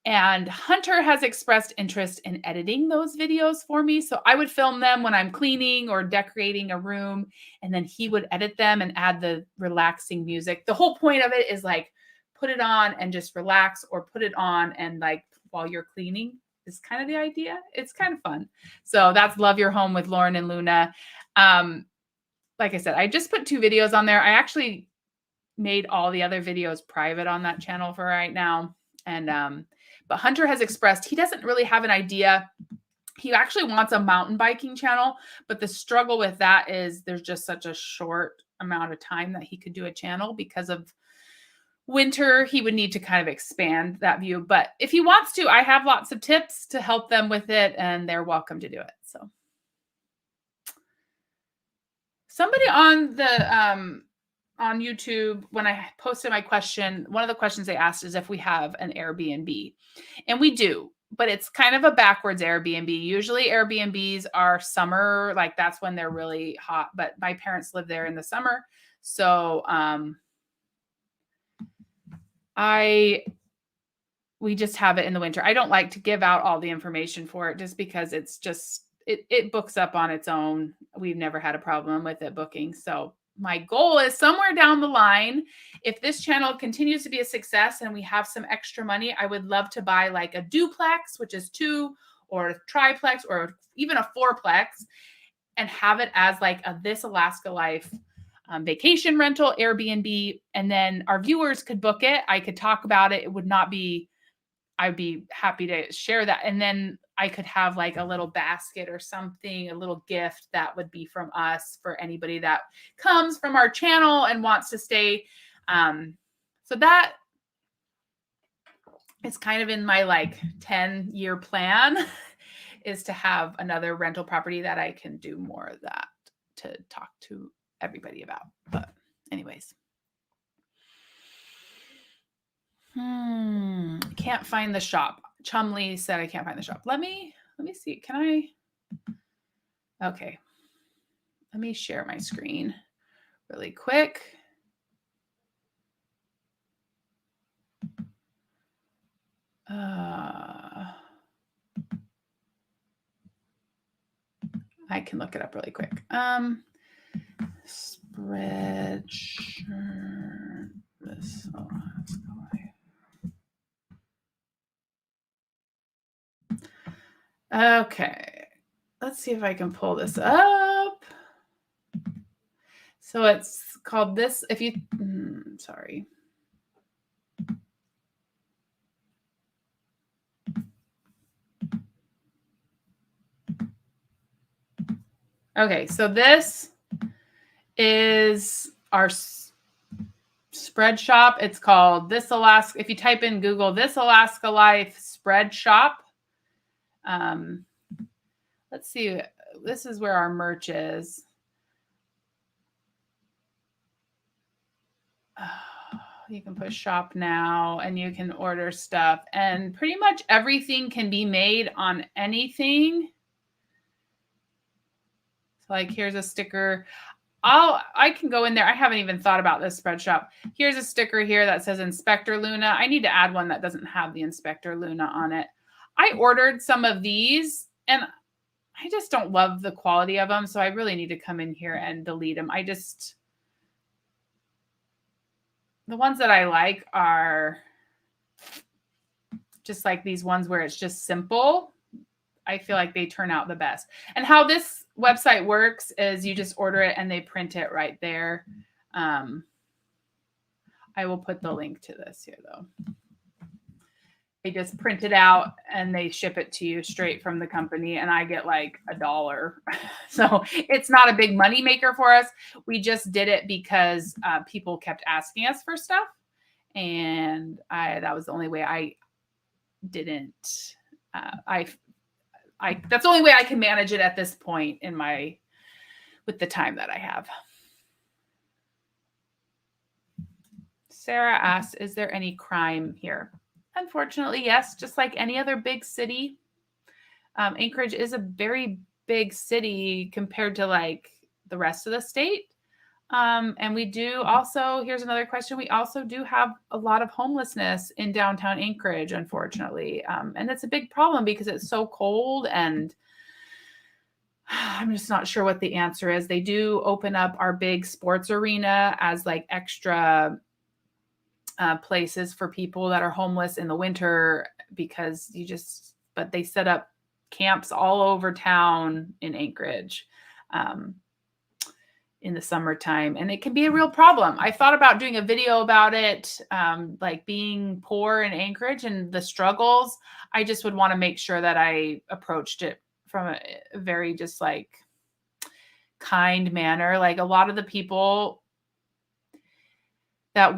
And Hunter has expressed interest in editing those videos for me. So I would film them when I'm cleaning or decorating a room, and then he would edit them and add the relaxing music. The whole point of it is like, put it on and just relax, or put it on and like while you're cleaning is kind of the idea. It's kind of fun. So that's Love Your Home with Lauren and Luna. Like I said, I just put 2 videos on there. I actually made all the other videos private on that channel for right now. And, but Hunter has expressed he doesn't really have an idea. He actually wants a mountain biking channel, but the struggle with that is there's just such a short amount of time that he could do a channel because of winter. He would need to kind of expand that view. But if he wants to, I have lots of tips to help them with it, and they're welcome to do it. So somebody on the on YouTube, when I posted my question, one of the questions they asked is if we have an Airbnb. And we do, but it's kind of a backwards Airbnb. Usually Airbnbs are summer, like that's when they're really hot, but my parents live there in the summer. So we just have it in the winter. I don't like to give out all the information for it just because it's just, it books up on its own. We've never had a problem with it booking. So my goal is somewhere down the line, if this channel continues to be a success and we have some extra money, I would love to buy like a duplex, which is 2, or a triplex, or even a 4plex, and have it as like a This Alaska Life vacation rental Airbnb. And then our viewers could book it. I could talk about it. It would not be, I'd be happy to share that. And then I could have like a little basket or something, a little gift that would be from us for anybody that comes from our channel and wants to stay. So that is kind of in my like 10-year plan is to have another rental property that I can do more of that to talk to everybody about. But anyways. Can't find the shop. Chumley said I can't find the shop. Let me see. Can I? Okay. Let me share my screen really quick. I can look it up really quick. Spreadshirt. This. Okay, let's see if I can pull this up. So it's called this. If you, sorry. Okay, so this is our spread shop. It's called This Alaska. If you type in Google This Alaska Life spread shop, let's see. This is where our merch is. You can push shop now and you can order stuff, and pretty much everything can be made on anything. So like here's a sticker. I can go in there. I haven't even thought about this spread shop. Here's a sticker here that says Inspector Luna. I need to add one that doesn't have the Inspector Luna on it. I ordered some of these and I just don't love the quality of them. So I really need to come in here and delete them. The ones that I like are just like these ones where it's just simple. I feel like they turn out the best. And how this website works is you just order it and they print it right there. I will put the link to this here though. They just print it out and they ship it to you straight from the company, and I get like $1. So it's not a big money maker for us. We just did it because people kept asking us for stuff, and that was the only way I didn't. That's the only way I can manage it at this point with the time that I have. Sarah asks, is there any crime here? Unfortunately, yes. Just like any other big city, Anchorage is a very big city compared to like the rest of the state. And we do also, here's another question. We also do have a lot of homelessness in downtown Anchorage, unfortunately. And it's a big problem because it's so cold, and I'm just not sure what the answer is. They do open up our big sports arena as like extra places for people that are homeless in the winter, because but they set up camps all over town in Anchorage in the summertime, and it can be a real problem. I thought about doing a video about it, like being poor in Anchorage and the struggles. I just would want to make sure that I approached it from a very just like kind manner. Like a lot of the people that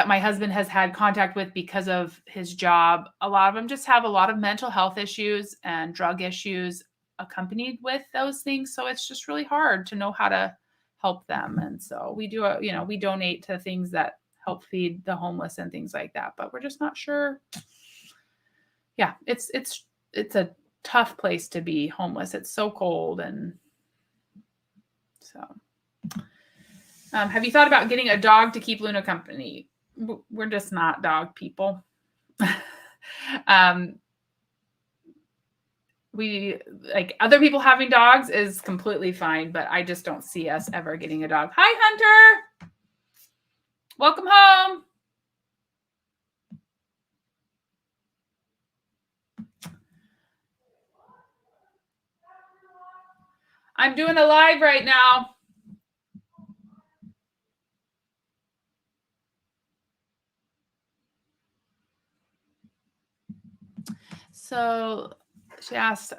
my husband has had contact with because of his job, a lot of them just have a lot of mental health issues and drug issues accompanied with those things. So it's just really hard to know how to help them. And so we do, we donate to things that help feed the homeless and things like that, but we're just not sure. Yeah, it's a tough place to be homeless. It's so cold. And so have you thought about getting a dog to keep Luna company? We're just not dog people. We like other people having dogs is completely fine, but I just don't see us ever getting a dog. Hi, Hunter. Welcome home. I'm doing a live right now. So she asked,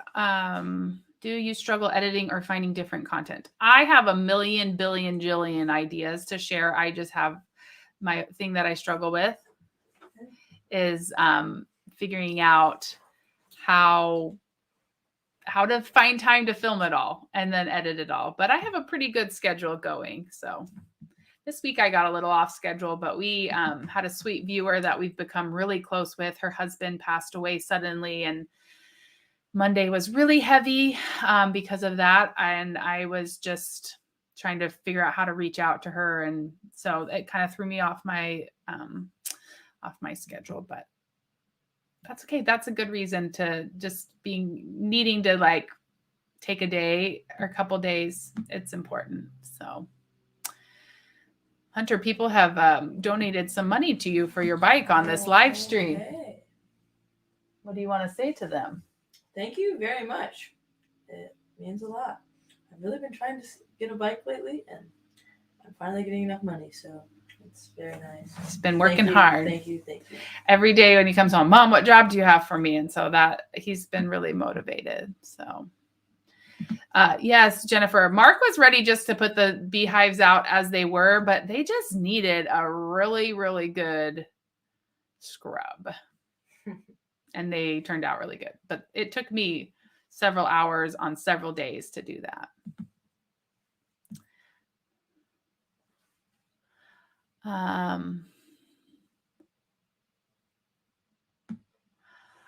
do you struggle editing or finding different content? I have a million, billion, jillion ideas to share. I just have my thing that I struggle with is figuring out how to find time to film it all and then edit it all. But I have a pretty good schedule going. So this week I got a little off schedule, but we had a sweet viewer that we've become really close with. Her husband passed away suddenly, and Monday was really heavy because of that. And I was just trying to figure out how to reach out to her. And so it kind of threw me off my schedule, but that's okay. That's a good reason to just needing to like take a day or a couple days. It's important. So Hunter, people have donated some money to you for your bike on this live stream. Okay. What do you want to say to them? Thank you very much. It means a lot. I've really been trying to get a bike lately, and I'm finally getting enough money, so it's very nice. He's been working hard. Thank you. Every day when he comes home, Mom, what job do you have for me? And so that he's been really motivated. So yes, Jennifer, Mark was ready just to put the beehives out as they were, but they just needed a really, really good scrub. And they turned out really good. But it took me several hours on several days to do that.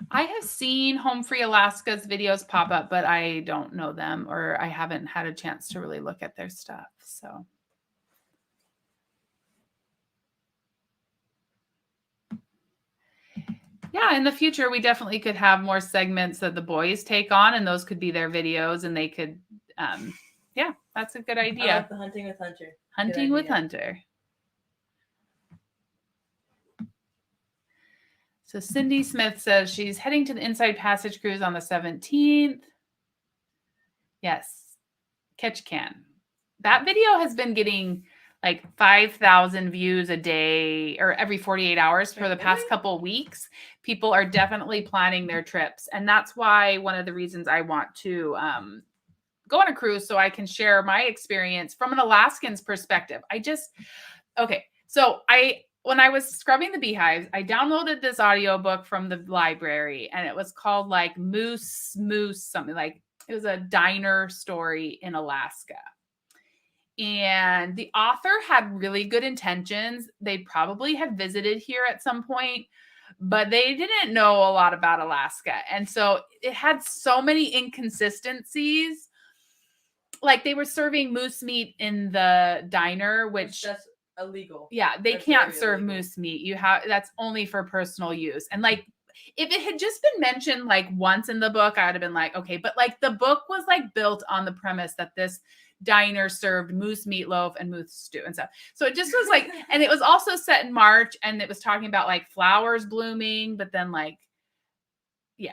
I have seen Home Free Alaska's videos pop up, but I don't know them, or I haven't had a chance to really look at their stuff. So. Yeah, in the future, we definitely could have more segments that the boys take on, and those could be their videos, and they could, yeah, that's a good idea. I like the Hunting with Hunter. Hunting with Hunter. So Cindy Smith says she's heading to the Inside Passage cruise on the 17th. Yes, Ketchikan. That video has been getting like 5,000 views a day or every 48 hours for Wait, the past really? couple of weeks. People are definitely planning their trips. And that's why one of the reasons I want to go on a cruise so I can share my experience from an Alaskan's perspective. Okay. So when I was scrubbing the beehives, I downloaded this audiobook from the library and it was called like Moose, something like it was a diner story in Alaska. And the author had really good intentions. They probably had visited here at some point, but they didn't know a lot about Alaska. And so it had so many inconsistencies. Like they were serving moose meat in the diner, which That's illegal. yeah, they That's can't very serve illegal. moose meat. That's only for personal use. And like if it had just been mentioned like once in the book, I would have been like, okay, but like the book was like built on the premise that this diner served moose meatloaf and moose stew and stuff. So it just was like, and it was also set in March and it was talking about like flowers blooming, but then like, yeah,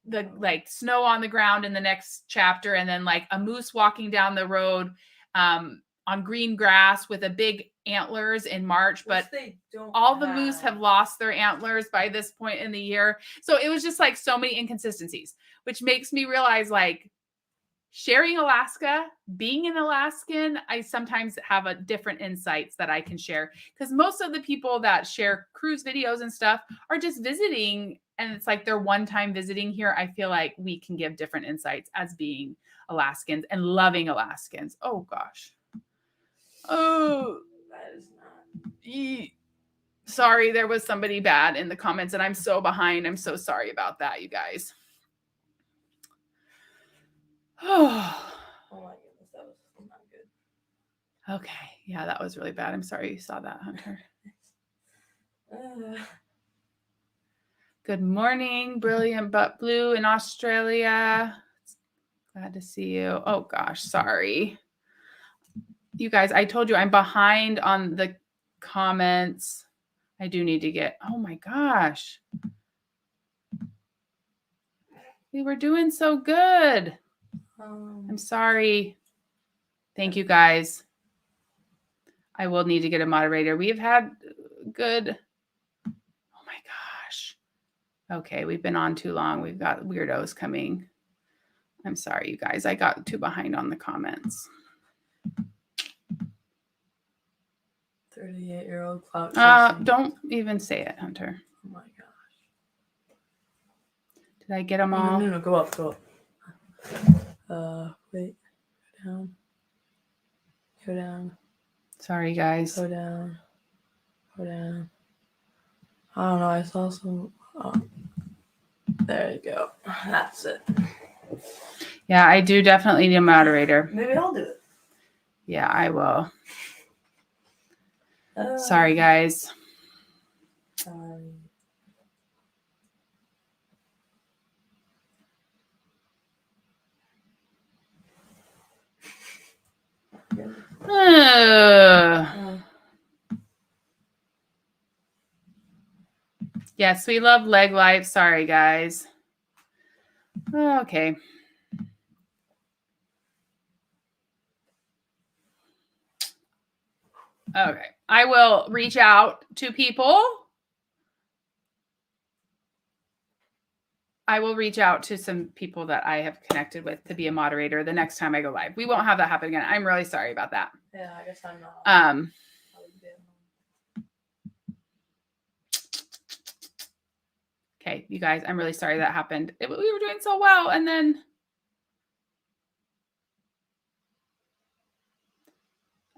the like snow on the ground in the next chapter, and then like a moose walking down the road on green grass with a big antlers in March, but all the moose have lost their antlers by this point in the year. So it was just like so many inconsistencies, which makes me realize like sharing Alaska, being an Alaskan, I sometimes have a different insights that I can share because most of the people that share cruise videos and stuff are just visiting and it's like they're one time visiting here. I feel like we can give different insights as being Alaskans and loving Alaskans. Oh gosh. Oh, that is not. Sorry, there was somebody bad in the comments and I'm so behind. I'm so sorry about that, you guys. Oh. Oh my goodness, that was not good. Okay. Yeah, that was really bad. I'm sorry you saw that, Hunter. Good morning, Brilliant Butt Blue in Australia. Glad to see you. Oh gosh, sorry. You guys, I told you I'm behind on the comments. I do need to get, oh my gosh. We were doing so good. I'm sorry. Thank you guys. I will need to get a moderator. We've had good. Oh my gosh. Okay, we've been on too long. We've got weirdos coming. I'm sorry, you guys. I got too behind on the comments. 38-year-old clout chasing. Don't even say it, Hunter. Oh my gosh. Did I get them all? No, go up. Wait. Go down. Sorry, guys. Go down. I don't know. I saw some. Oh. There you go. That's it. Yeah, I do definitely need a moderator. Maybe I'll do it. Yeah, I will. Sorry, guys. Sorry. Yes, we love leg life. Sorry, guys. Okay. Okay. I will reach out to people. I will reach out to some people that I have connected with to be a moderator the next time I go live. We won't have that happen again. I'm really sorry about that. Yeah, I guess I'm not. Okay, you guys, I'm really sorry that happened. We were doing so well, and then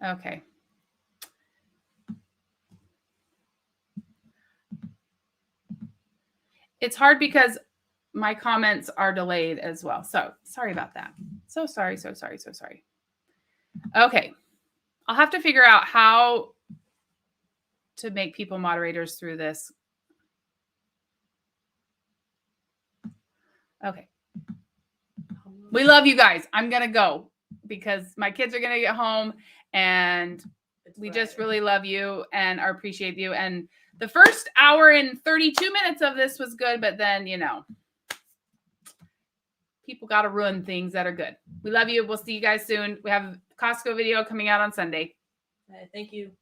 okay. It's hard because my comments are delayed as well. So sorry about that. So sorry. Okay. I'll have to figure out how to make people moderators through this. Okay. We love you guys. I'm going to go because my kids are going to get home and we just really love you and appreciate you. And the first hour and 32 minutes of this was good, but then, people got to ruin things that are good. We love you. We'll see you guys soon. We have a Costco video coming out on Sunday. Thank you.